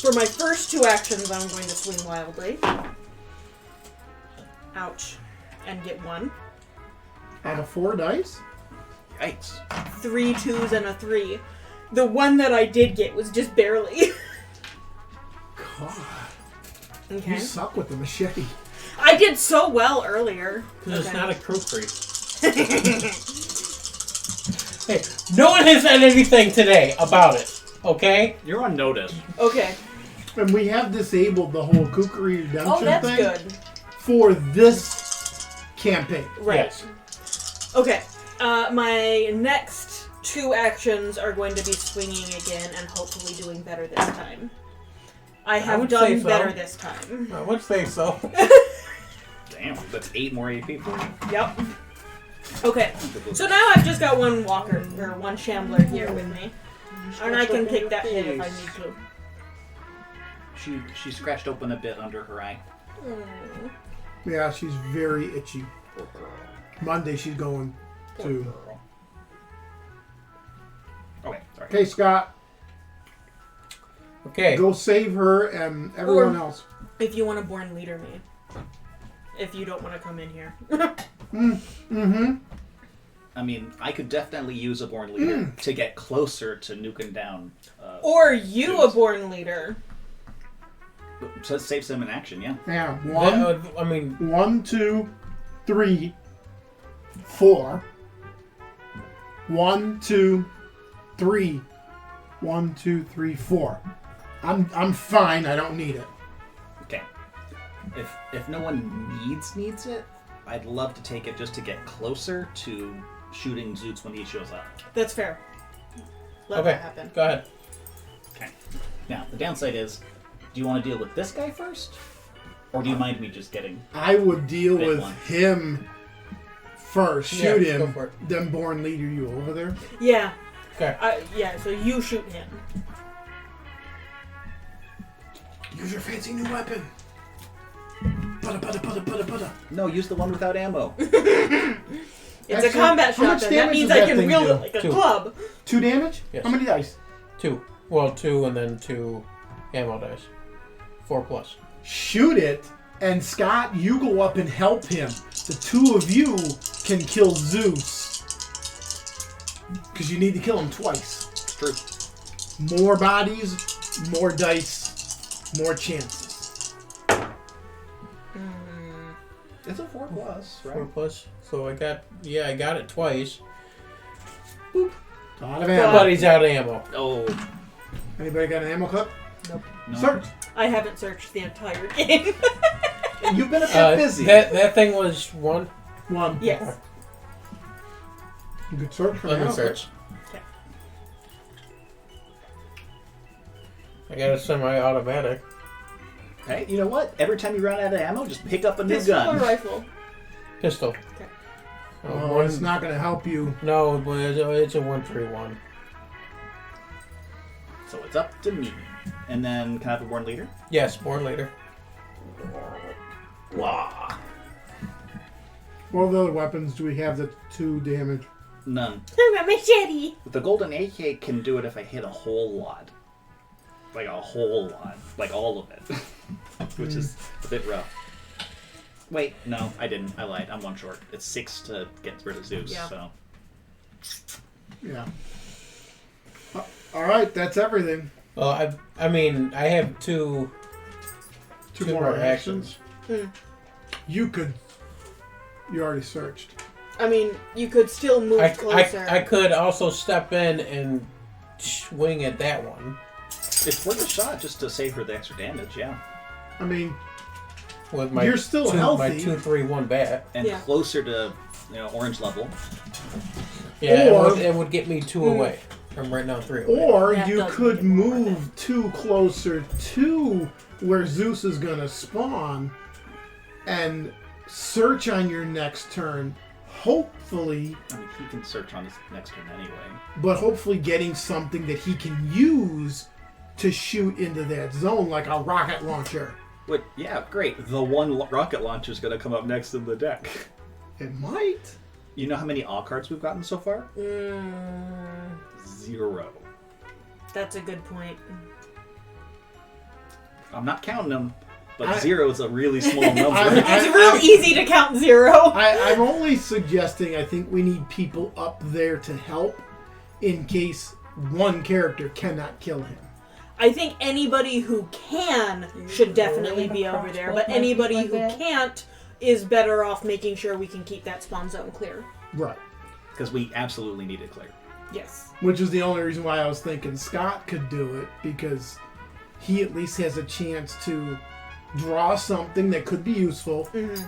For my first 2 actions, I'm going to swing wildly. Ouch. And get 1. Out of 4 dice? Yikes. 3 2s and a 3. The one that I did get was just barely. God, Okay. you suck with the machete. I did so well earlier. Because Okay. it's not a kukri. Hey, no one has said anything today about it, okay? You're on notice. Okay. And we have disabled the whole Kukri redemption Oh, that's thing good. for this campaign. Right. Yes. Okay. My next 2 actions are going to be swinging again and hopefully doing better this time. I have would done say so. better this time. I would say so. Damn, that's 8 more AP for you. Yep. Okay. So now I've just got one walker, or one shambler here with me. And I can take that hit if I need to. She scratched open a bit under her eye. Yeah, she's very itchy. Poor girl. Monday she's going Poor to. girl. Okay, sorry. Okay, Scott, Okay. go save her and everyone else. If you want to born leader me. If you don't want to come in here. Mm-hmm. I mean, I could definitely use a born leader to get closer to nuking down. Or you Dudes. a born leader. So it saves them in action, yeah. Yeah, I mean, 1, 2, 3, 4. 1, 2, 3. 1, 2, 3, 4. I'm fine. I don't need it. Okay. If no one needs it, I'd love to take it just to get closer to shooting Zoots when he shows up. That's fair. Let okay. that happen. Go ahead. Okay. Now, the downside is, do you want to deal with this guy first? Or do you mind me just getting... I would deal Big with one. him first. Yeah, Shoot go him. for it. Then born leader you over there. Yeah. Okay. Yeah, so you shoot him. Use your fancy new weapon. Butter. No, use the one without ammo. It's Actually, a combat how much shotgun. That damage means does I that can thing wield do? it like a 2. club. 2 damage? Yes. How many dice? 2. Well, 2 and then 2 ammo dice. 4 plus. Shoot it, and Scott, you go up and help him. The 2 of you can kill Zeus. Because you need to kill him twice. It's true. More bodies, more dice, more chances. It's a 4 plus, 4 plus. So I got it twice. Out of ammo. But he's out of ammo. Oh, Anybody got an ammo clip? Nope. no. Search. I haven't searched the entire game. You've been a bit busy. That thing was 1. 1. Yes. You could search for Let an me ammo clip. search. Okay. I got a semi-automatic. Hey, you know what? Every time you run out of ammo, just pick up a new Pistol or gun. rifle? Pistol. Okay. Oh, it's not going to help you. No, but it's a 131. So it's up to me. And then, can I have a born leader? Yes, born later. Wah. What other weapons do we have that 2 damage? None. I'm a machete. The golden AK can do it if I hit a whole lot. Like a whole lot. Like all of it. Which is a bit rough. Wait, no, I didn't. I lied. I'm 1 short. It's 6 to get rid of Zeus, Yeah. so... Yeah. All right, that's everything. Well, I mean, I have 2 Two more more actions. You could. You already searched. I mean, you could still move closer. I could also step in and swing at that one It's worth a shot just to save her the extra damage, yeah. I mean, with my You're still my healthy. 2-3-1 bat. And Yeah. closer to, orange level. Yeah, Or- it would get me 2 away from right now 3 away. or That you does could make it more worth move 2 closer to where Zeus is gonna spawn, and search on your next turn. Hopefully, I mean, he can search on his next turn anyway. but hopefully getting something that he can use to shoot into that zone, like a rocket launcher. But yeah, great. The one rocket launcher is going to come up next in the deck. It might. You know how many AW cards we've gotten so far? 0. That's a good point. I'm not counting them, but 0 is a really small number. It's real easy to count 0. I'm only suggesting I think we need people up there to help in case one character cannot kill him. I think anybody who can should definitely be over there, but anybody who can't is better off making sure we can keep that spawn zone clear. Right. Because we absolutely need it clear. Yes. Which is the only reason why I was thinking Scott could do it, because he at least has a chance to draw something that could be useful. Mm-hmm.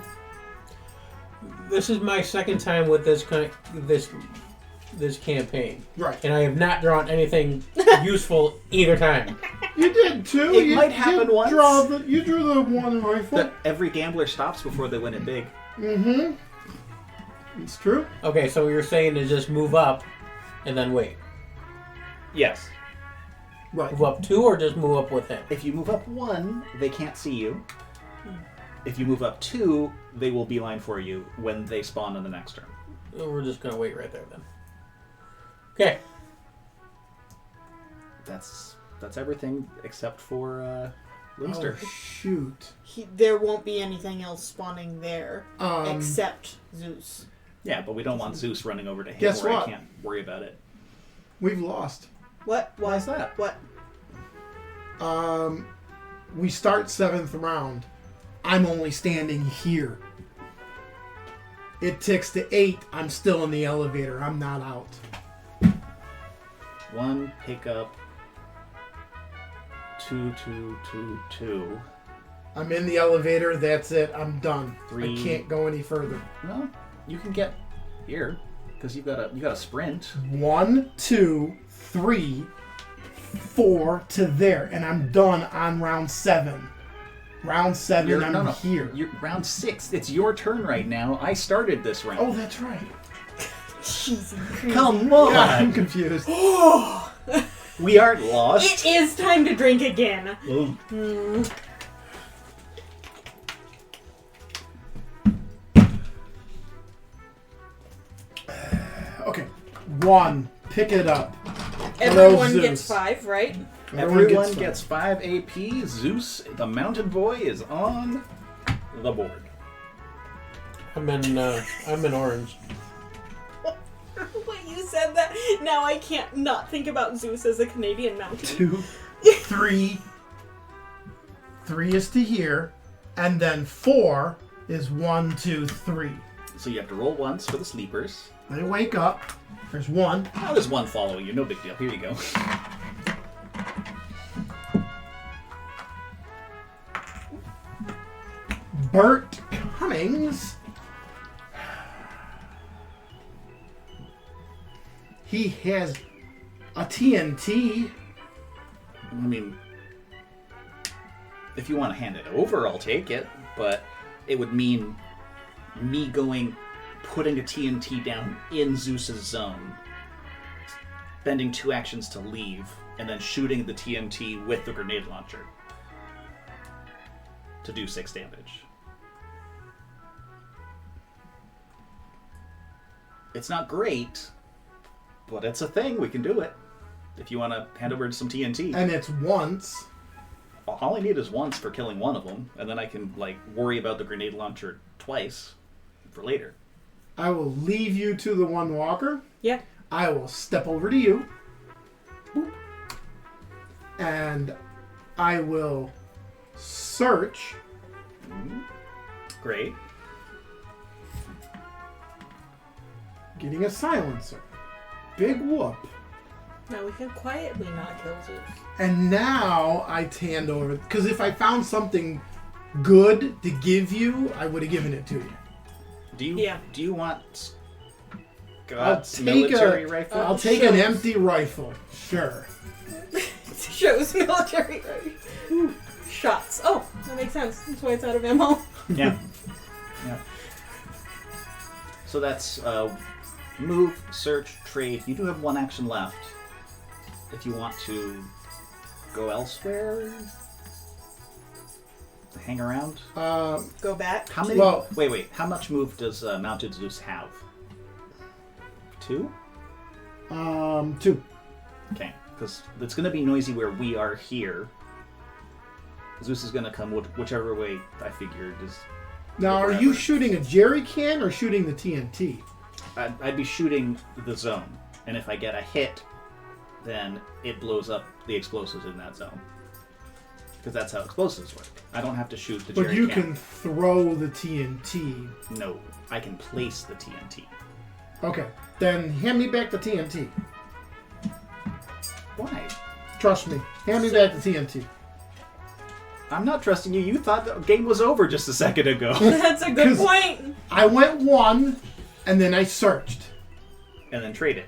This is my second time with this campaign. Right. And I have not drawn anything useful either time. You did too. It you might happen once. You drew the one rifle. That every gambler stops before they win it big. Mm-hmm. It's true. Okay, so you're saying to just move up and then wait. Yes. Right. Move up 2 or just move up with him? If you move up 1, they can't see you. If you move up 2, they will beeline for you when they spawn in the next turn. We're just going to wait right there then. Okay. That's everything except for LingSter. Oh, shoot. There won't be anything else spawning there except Zeus. Yeah, but we don't want Zeus running over to him Guess where what? I can't worry about it. We've lost. What? Why is that? What? We start 7th round. I'm only standing here. It ticks to 8. I'm still in the elevator. I'm not out. 1 pickup. 2, 2, 2, 2. I'm in the elevator. That's it. I'm done. 3. I can't go any further. Well, you can get here because you got a sprint. 1, 2, 3, 4 to there, and I'm done on round 7. Round 7, I'm here. You're round 6. It's your turn right now. I started this round. Oh, that's right. Jesus Christ. Come on! Yeah, I'm confused. We aren't lost. It is time to drink again. Okay, 1. Pick it up. Everyone Zeus. gets 5, right? Everyone gets 5 AP. Zeus, the mountain boy, is on the board. I'm in orange. When you said that, now I can't not think about Zeus as a Canadian mountain. 2, 3. 3 is to here, and then 4 is 1, 2, 3. So you have to roll once for the sleepers. They wake up. There's 1. Now there's 1 following you. No big deal. Here you go. Bert Cummings. He has a TNT. I mean, if you want to hand it over, I'll take it. But it would mean me putting a TNT down in Zeus's zone, spending 2 actions to leave, and then shooting the TNT with the grenade launcher to do 6 damage. It's not great, but it's a thing. We can do it. If you want to hand over some TNT. And it's once. All I need is once for killing one of them, and then I can, worry about the grenade launcher twice for later. I will leave you to the 1 walker. Yeah. I will step over to you. Boop. And I will search. Great. Getting a silencer. Big whoop. Now we can quietly not kill Zeus. And now I hand over. Because if I found something good to give you, I would have given it to you. Do you want I'll Scott's take military rifle? I'll take an empty rifle. Sure. Shows military shots. Oh, that makes sense. That's why it's out of ammo. Yeah. Yeah. So that's move, search, trade. You do have 1 action left. If you want to go elsewhere, hang around. Go back. How many? Well- wait. How much move does Mounted Zeus have? 2? 2. Okay, because it's going to be noisy where we are here. Zeus is gonna come whichever way I figured is. Now, are you shooting a jerry can or shooting the TNT? I'd be shooting the zone, and if I get a hit, then it blows up the explosives in that zone. Because that's how explosives work. I don't have to shoot the jerry But you can. can throw the TNT. No, I can place the TNT. Okay, then hand me back the TNT. Why? Trust me. Hand me back the TNT. I'm not trusting you. You thought the game was over just a second ago. That's a good 'Cause- point. I went 1, and then I searched. And then traded.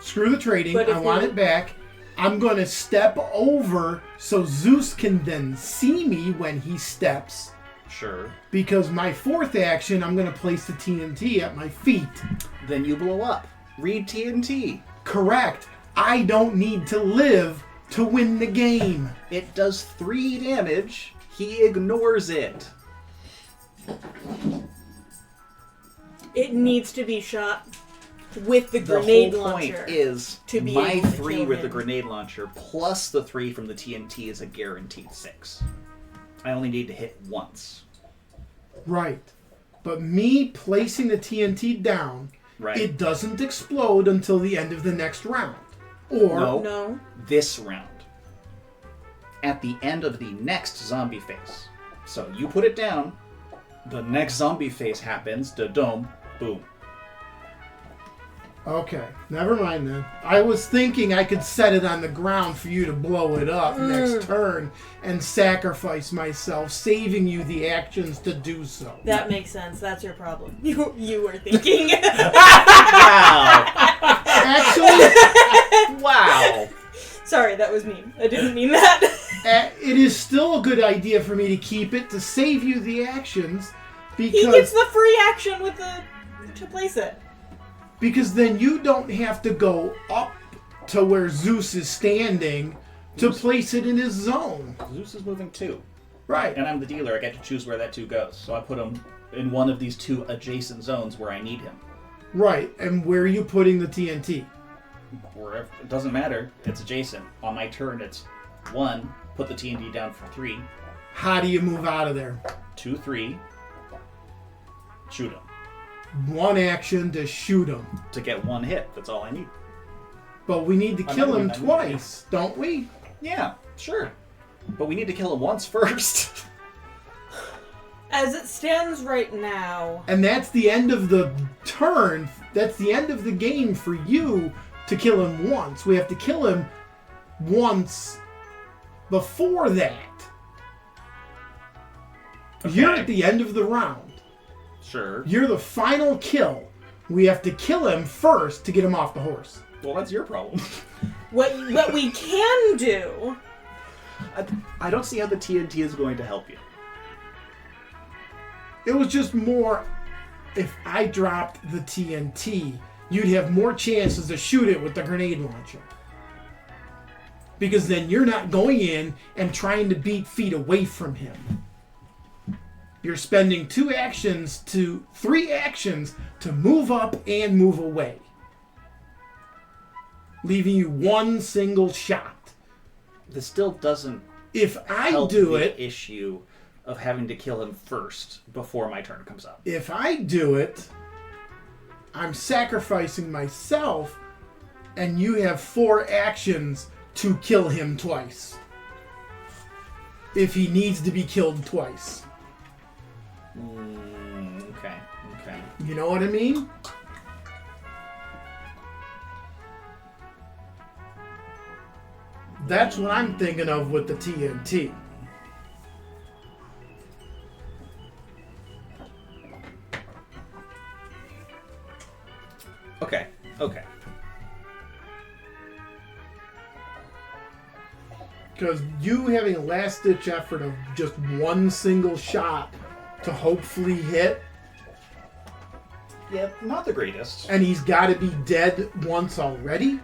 Screw the trading. But if I want you- it back. I'm going to step over so Zeus can then see me when he steps. Sure. Because my 4th action, I'm going to place the TNT at my feet. Then you blow up. Read TNT. Correct. I don't need to live to win the game. It does 3 damage. He ignores it. It needs to be shot with the The grenade whole launcher. point is to be my able to 3 kill with the him. grenade launcher plus the 3 from the TNT is a guaranteed 6. I only need to hit once. Right. But me placing the TNT down, Right. it doesn't explode until the end of the next round. Or No. No. This round. At the end of the next zombie phase. So you put it down, the next zombie phase happens, the dome, boom. Okay, never mind then. I was thinking I could set it on the ground for you to blow it up next turn and sacrifice myself, saving you the actions to do so. That makes sense. That's your problem. You were thinking. Wow! Actually, Wow! Sorry, that was me. I didn't mean that. it is still a good idea for me to keep it to save you the actions He gets because the free action with the to place it. then you don't have to go up to where Zeus is standing to place it in his zone. Zeus is moving 2. Right. And I'm the dealer, I get to choose where that 2 goes. So I put him in one of these 2 adjacent zones where I need him. Right. And where are you putting the TNT? Wherever, it doesn't matter, it's adjacent. On my turn, it's 1, put the TNT down for 3, How do you move out of there? 2, 3, shoot him. 1 action to shoot him. To get 1 hit, that's all I need. But we need to I kill know, him I know. twice, don't we? Yeah, sure. But we need to kill him once first. As it stands right now, And that's the end of the turn. That's the end of the game for you to kill him once. We have to kill him once before that. You're Okay. at the end of the round. Sure. You're the final kill. We have to kill him first to get him off the horse. Well, that's your problem. what we can do. I don't see how the TNT is going to help you. It was just more, if I dropped the TNT, you'd have more chances to shoot it with the grenade launcher. Because then you're not going in and trying to beat feet away from him. You're spending 3 actions to move up and move away. Leaving you 1 single shot. This still doesn't If I help do the it, issue of having to kill him first before my turn comes up. if I do it, I'm sacrificing myself, and you have 4 actions to kill him twice. If he needs to be killed twice. Okay. You know what I mean? That's what I'm thinking of with the TNT. Okay. Because you having a last-ditch effort of just 1 single shot to hopefully hit, Yeah, not the greatest. and he's got to be dead once already.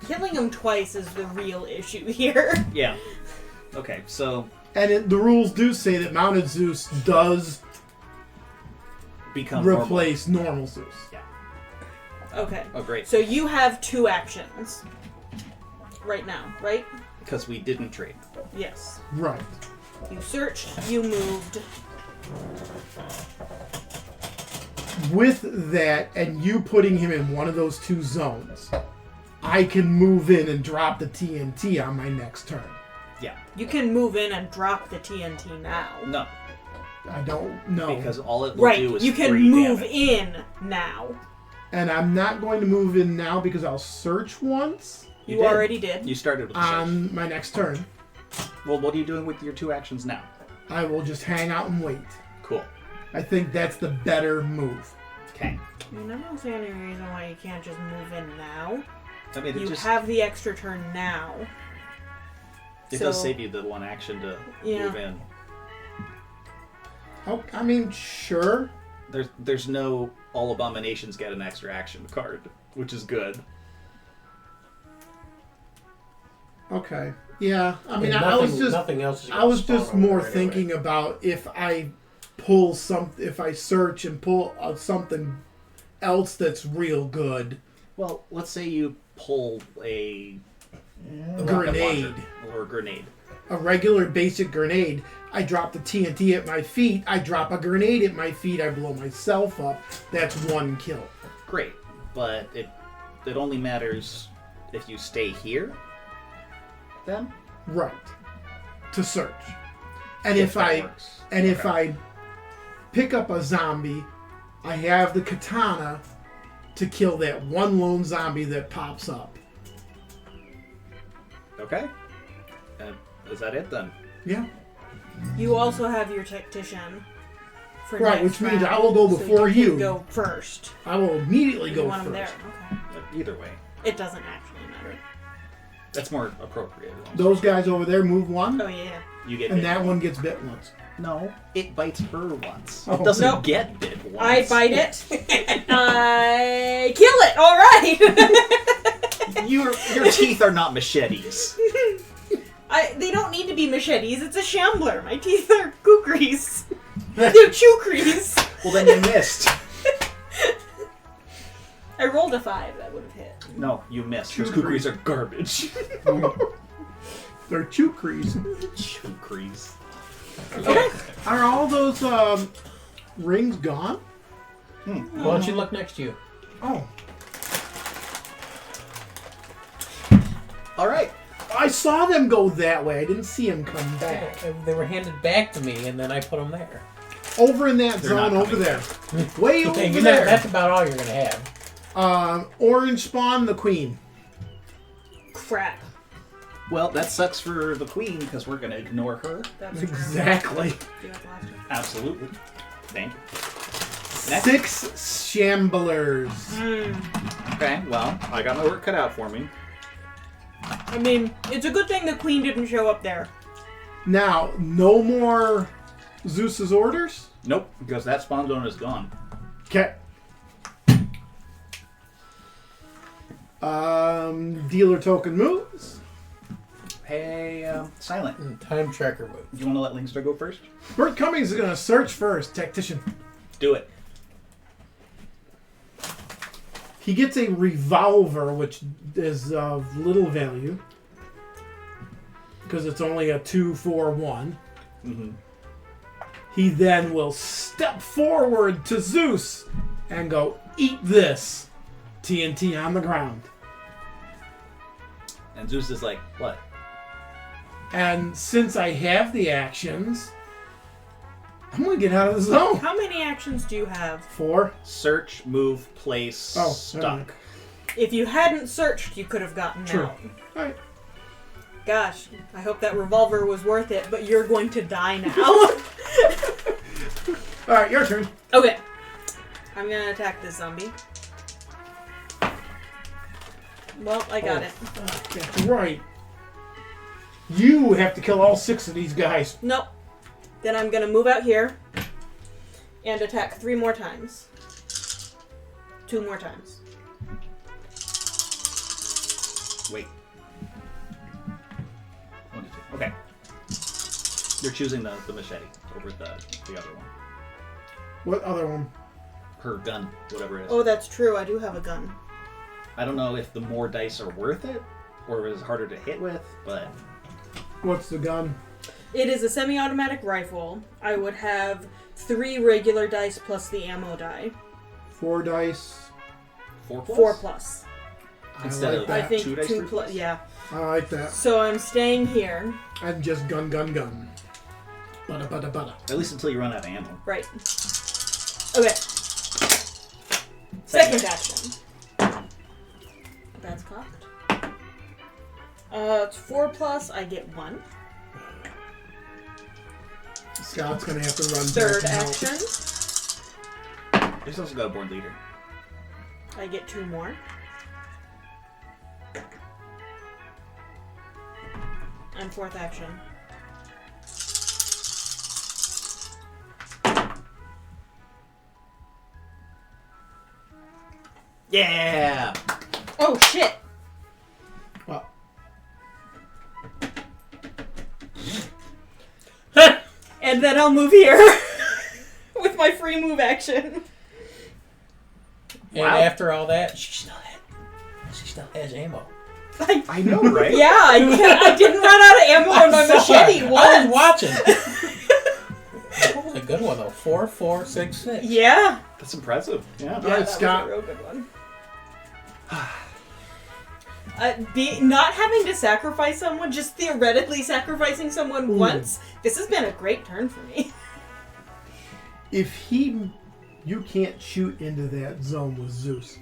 Killing him twice is the real issue here. Yeah. Okay, so And the rules do say that Mounted Zeus does become replace normal Zeus. Yeah. Okay. Oh, great. So you have 2 actions right now, right? Because we didn't trade. Yes. Right. You searched, you moved. With that, and you putting him in one of those 2 zones, I can move in and drop the TNT on my next turn. Yeah. You can move in and drop the TNT now. No. I don't know. Because all it will Right, do is you can 3 move damage. in now. And I'm not going to move in now because I'll search once You did. already did. You started with the search. on my next turn. Well, what are you doing with your 2 actions now? I will just hang out and wait. Cool. I think that's the better move. Okay. I mean, I don't see any reason why you can't just move in now. I mean, it You just have the extra turn now. it does save you the 1 action to Yeah. move in. Oh, I mean, sure. There's no all abominations get an extra action card, which is good. Okay. Yeah. I mean, And I was just nothing else. Is I was gonna just spawn over more there thinking anyway. about if I search and pull something else that's real good, Well, let's say you pull a rocket grenade, launcher or a grenade. a regular basic grenade. I drop the TNT at my feet. I drop a grenade at my feet. I blow myself up. That's 1 kill. Great, but it only matters if you stay here. Then Right. To search. And if that works. if Okay. I pick up a zombie, I have the katana to kill that one lone zombie that pops up. Okay. Is that it then? Yeah. You also have your tactician. For Right, next which means round, I will go so before you. you. Can go first. I will immediately You go want him first. there. Okay. Either way, It doesn't actually matter. that's more appropriate. Those guys over there move 1, Oh yeah. You get and bit. that one gets bit once. No, it bites her once. Oh. It doesn't Nope. get bit once. I bite it. I kill it. All right. Your teeth are not machetes. They don't need to be machetes. It's a shambler. My teeth are kukris. They're chukris. Well, then you missed. I rolled a 5. That would have hit. No, you missed. Those kukris are garbage. They're chukris. Kukris. Okay. Are all those rings gone? Why don't you look next to you? Oh. All right. I saw them go that way. I didn't see them come back. They were handed back to me, and then I put them there. Over in that They're not zone over coming there. Way over Okay, there. that's about all you're gonna have. Orange spawn the queen. Crap. Well, that sucks for the queen because we're going to ignore her. That's Exactly. Do you have the last one? Absolutely. Thank you. Next. 6 shamblers. Okay, well, I got my work cut out for me. I mean, it's a good thing the queen didn't show up there. Now, no more Zeus's orders? Nope, because that spawn zone is gone. Okay. Dealer token moves. Hey, Silent. Time tracker move. Do you want to let LingSter go first? Bert Cummings is going to search first. Tactician. Do it. He gets a revolver, which is of little value. Because it's only a 2-4-1. Mm-hmm. He then will step forward to Zeus and go, eat this. TNT on the ground. And Zeus is like, what? And since I have the actions, I'm going to get out of the zone. How many actions do you have? 4. Search, move, place, Oh, stuck. If you hadn't searched, you could have gotten True. out. Alright. Gosh, I hope that revolver was worth it, but you're going to die now. Alright, your turn. Okay. I'm gonna attack this zombie. Well, I got it. That's right. You have to kill all 6 of these guys. Nope. Then I'm gonna move out here and attack 3 more times. 2 more times. Wait. 1, 2, 3. Okay. You're choosing the machete over the other one. What other one? her gun, whatever it is. Oh, that's true. I do have a gun. I don't know if the more dice are worth it, or if it's harder to hit with, but... What's the gun? It is a semi-automatic rifle. I would have 3 regular dice plus the ammo die. 4 dice. 4 plus? 4 plus. Instead like of that. I think 2 dice, 2 3 plus. Yeah. I like that. So I'm staying here. And just gun. Bada. At least until you run out of ammo. Right. Okay. Second action. That's cocked. It's 4 plus. I get 1. Scout's gonna have to run Third back and help. action. There's also got a born leader. I get 2 more. And 4th action. Yeah! Oh shit! Well, And then I'll move here with my free move action. And Wow. after all that, she still has ammo. I know, right? Yeah, I didn't run out of ammo on my machete I once. was watching. That was a good one though. 4, 4, 6, 6. Yeah. That's impressive. Yeah. All Yeah, right, that Scott. was a real good one. Not having to sacrifice someone, just theoretically sacrificing someone once, this has been a great turn for me. if you can't shoot into that zone with Zeus.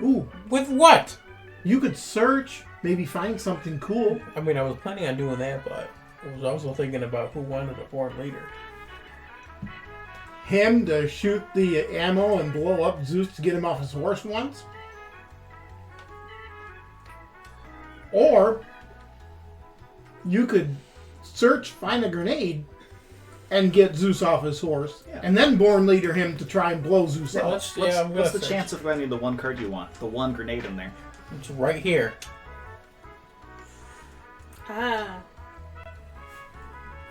Ooh, With what? you could search, maybe find something cool. I mean, I was planning on doing that, but I was also thinking about who wanted a born leader. Him to shoot the ammo and blow up Zeus to get him off his horse once. Or you could search, find a grenade, and get Zeus off his horse, Yeah. and then born leader him to try and blow Zeus Yeah, up. let's, What's, I'm what's gonna the search. chance of finding the one card you want? The one grenade in there. It's right here. Ah.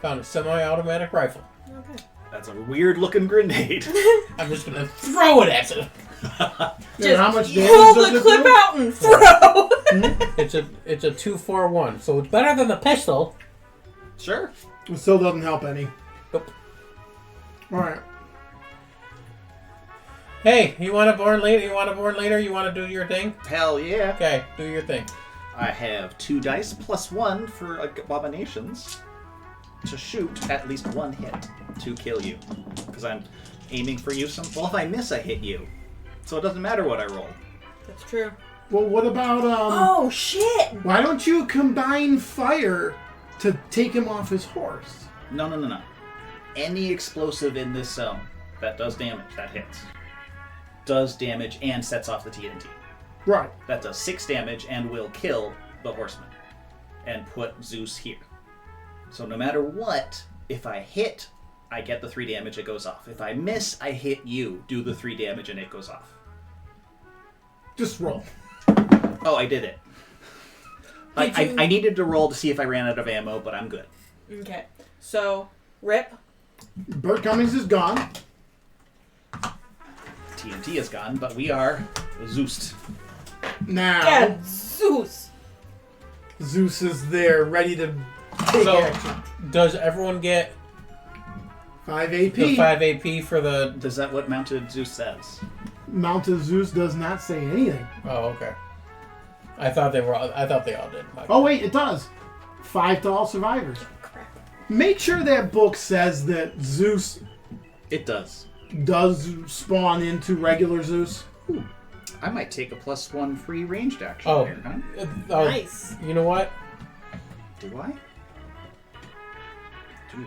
Found a semi-automatic rifle. Okay. That's a weird looking grenade. I'm just gonna throw it at it. Yeah, how much damage pull does the it clip do? out and throw. It's a 2-4-1, so it's better than the pistol. Sure. It still doesn't help any. Nope. Alright. Hey, you want a born leader? You want a born leader? You want to do your thing? Hell yeah. Okay, do your thing. I have 2 dice plus 1 for abominations to shoot at least 1 hit to kill you. Because I'm aiming for you some. Well, if I miss, I hit you. So it doesn't matter what I roll. That's true. Well, what about, Oh shit! why don't you combine fire to take him off his horse? No. Any explosive in this zone that does damage, that hits, does damage and sets off the TNT. Right. That does 6 damage and will kill the horseman and put Zeus here. So no matter what, if I hit, I get the 3 damage, it goes off. If I miss, I hit you, do the 3 damage, and it goes off. Just roll. Oh, I did it. I needed to roll to see if I ran out of ammo, but I'm good. Okay. So, Rip. Bert Cummings is gone. TNT is gone, but we are Zeused. Now, Yeah, Zeus. Zeus is there, ready to take So, action. does everyone get 5 AP. the 5 AP for the... Is that what Mounted Zeus says? Mounted Zeus does not say anything. Oh, okay. I thought they all did. Oh, wait, it does. 5 to all survivors. Crap. Make sure that book says that Zeus It does. does spawn into regular Zeus. I might take a +1 free ranged action Oh. here, huh? Oh, Nice. You know what? Do I? Do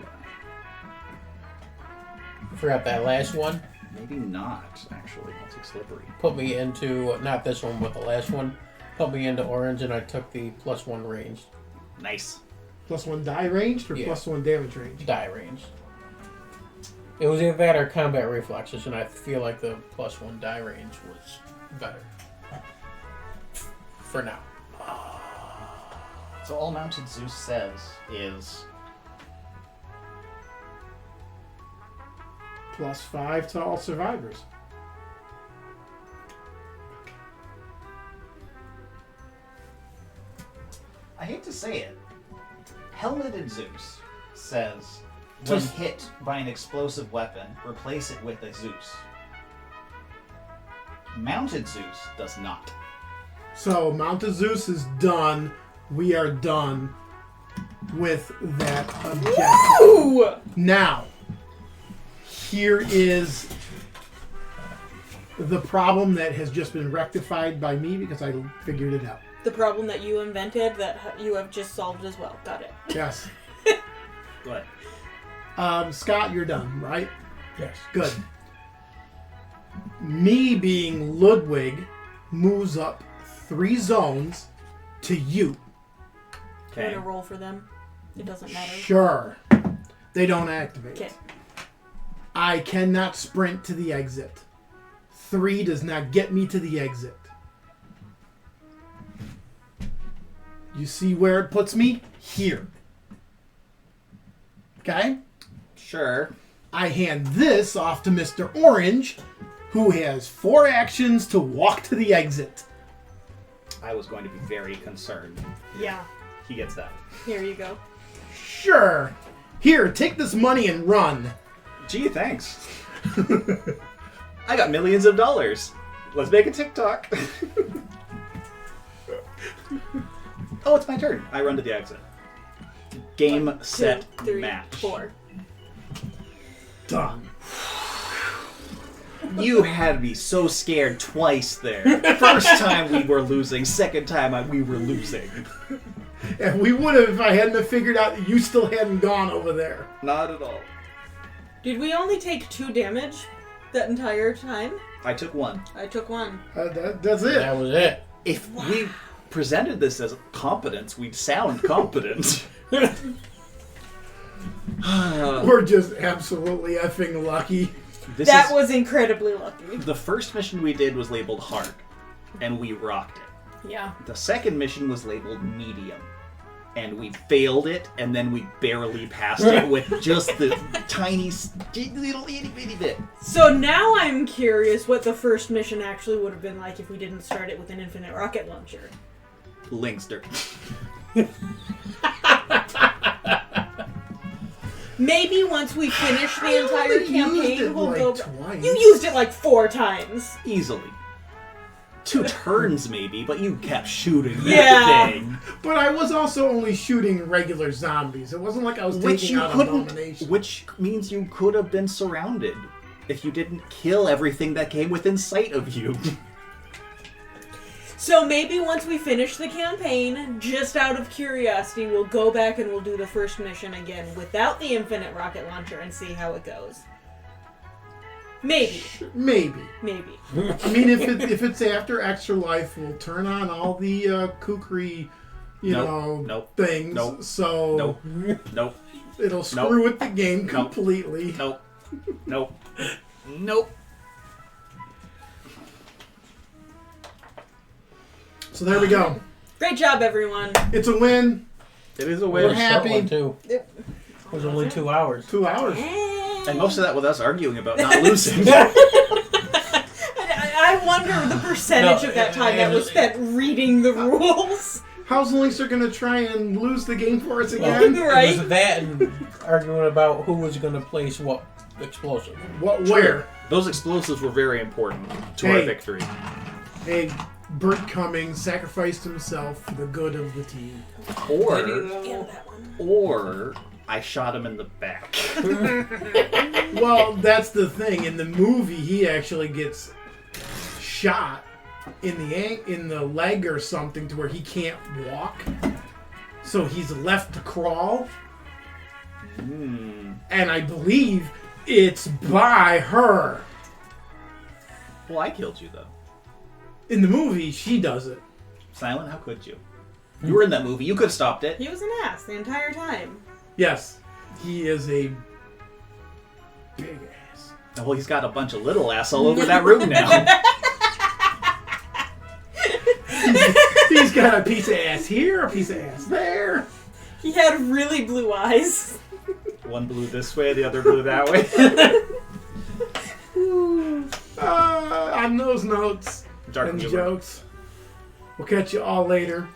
I forgot that last one. I? Maybe not, actually. I'll take Slippery. Put me into, not this one, but the last one. Put me into orange, and I took the +1 range. Nice. +1 die ranged or Yeah. +1 damage range? Die range. It was either that or combat reflexes, and I feel like the +1 die range was better. For now. So all Mounted Zeus says is... +5 to all survivors. I hate to say it. Hell-Lidded Zeus says, when hit by an explosive weapon, replace it with a Zeus. Mounted Zeus does not. So Mounted Zeus is done. We are done with that objective. Ooh! Now, here is the problem that has just been rectified by me because I figured it out. The problem that you invented that you have just solved as well. Got it. Yes. Go ahead. Scott, you're done, right? Yes. Good. Me being Ludwig moves up 3 zones to you. You're Okay. gonna roll for them. It doesn't matter. Sure. They don't activate. Okay. I cannot sprint to the exit. 3 does not get me to the exit. You see where it puts me? Here. Okay? Sure. I hand this off to Mr. Orange, who has 4 actions to walk to the exit. I was going to be very concerned. Yeah. He gets that. Here you go. Sure. Here, take this money and run. Gee, thanks. I got millions of dollars. Let's make a TikTok. Oh, it's my turn. I run to the exit. Game, 1, 2, set, 3, match. 4. Done. You had me so scared twice there. First time we were losing, second time we were losing. And we would have if I hadn't have figured out that you still hadn't gone over there. Not at all. Did we only take 2 damage that entire time? I took 1. I took 1. That's it. That was it. If we presented this as competence, we'd sound competent. We're just absolutely effing lucky. That was incredibly lucky. The first mission we did was labeled hard, and we rocked it. Yeah. The second mission was labeled medium, and we failed it, and then we barely passed it with just the tiny little itty bitty bit. So now I'm curious what the first mission actually would have been like if we didn't start it with an infinite rocket launcher. LingSter. Maybe once we finish the entire used campaign, it we'll like go. twice. You used it like 4 times. Easily. 2 turns maybe, but you kept shooting Yeah. that thing. But I was also only shooting regular zombies. It wasn't like I was Which taking you out couldn't, Abomination. which means you could have been surrounded if you didn't kill everything that came within sight of you. So maybe once we finish the campaign, just out of curiosity, we'll go back and we'll do the first mission again without the infinite rocket launcher and see how it goes. Maybe. Maybe. Maybe. I mean, if it's after Extra Life, we'll turn on all the kookery, things. Nope. So Nope. it'll screw with the game Nope. completely. Nope. Nope. So there we go. Great job, everyone. It's a win. It is a We're win. happy. Short one, too. It was only 2 hours. 2 hours. And most of that with us arguing about not losing. I wonder the percentage of that time that was spent reading the rules. How's LingSter going to try and lose the game for us again? Right. It was that and arguing about who was going to place what explosive. Where? Those explosives were very important to our victory. Hey, Bert Cummings sacrificed himself for the good of the team. Or I shot him in the back. Well, that's the thing. In the movie, he actually gets shot in the leg or something to where he can't walk. So he's left to crawl. And I believe it's by her. Well, I killed you, though. In the movie, she does it. Silent, how could you? You were in that movie. You could have stopped it. He was an ass the entire time. Yes. He is a big ass. Well, he's got a bunch of little ass all over that room now. He's got a piece of ass here, a piece of ass there. He had really blue eyes. One blew this way, the other blew that way. on those notes Dark and humor. jokes, we'll catch you all later.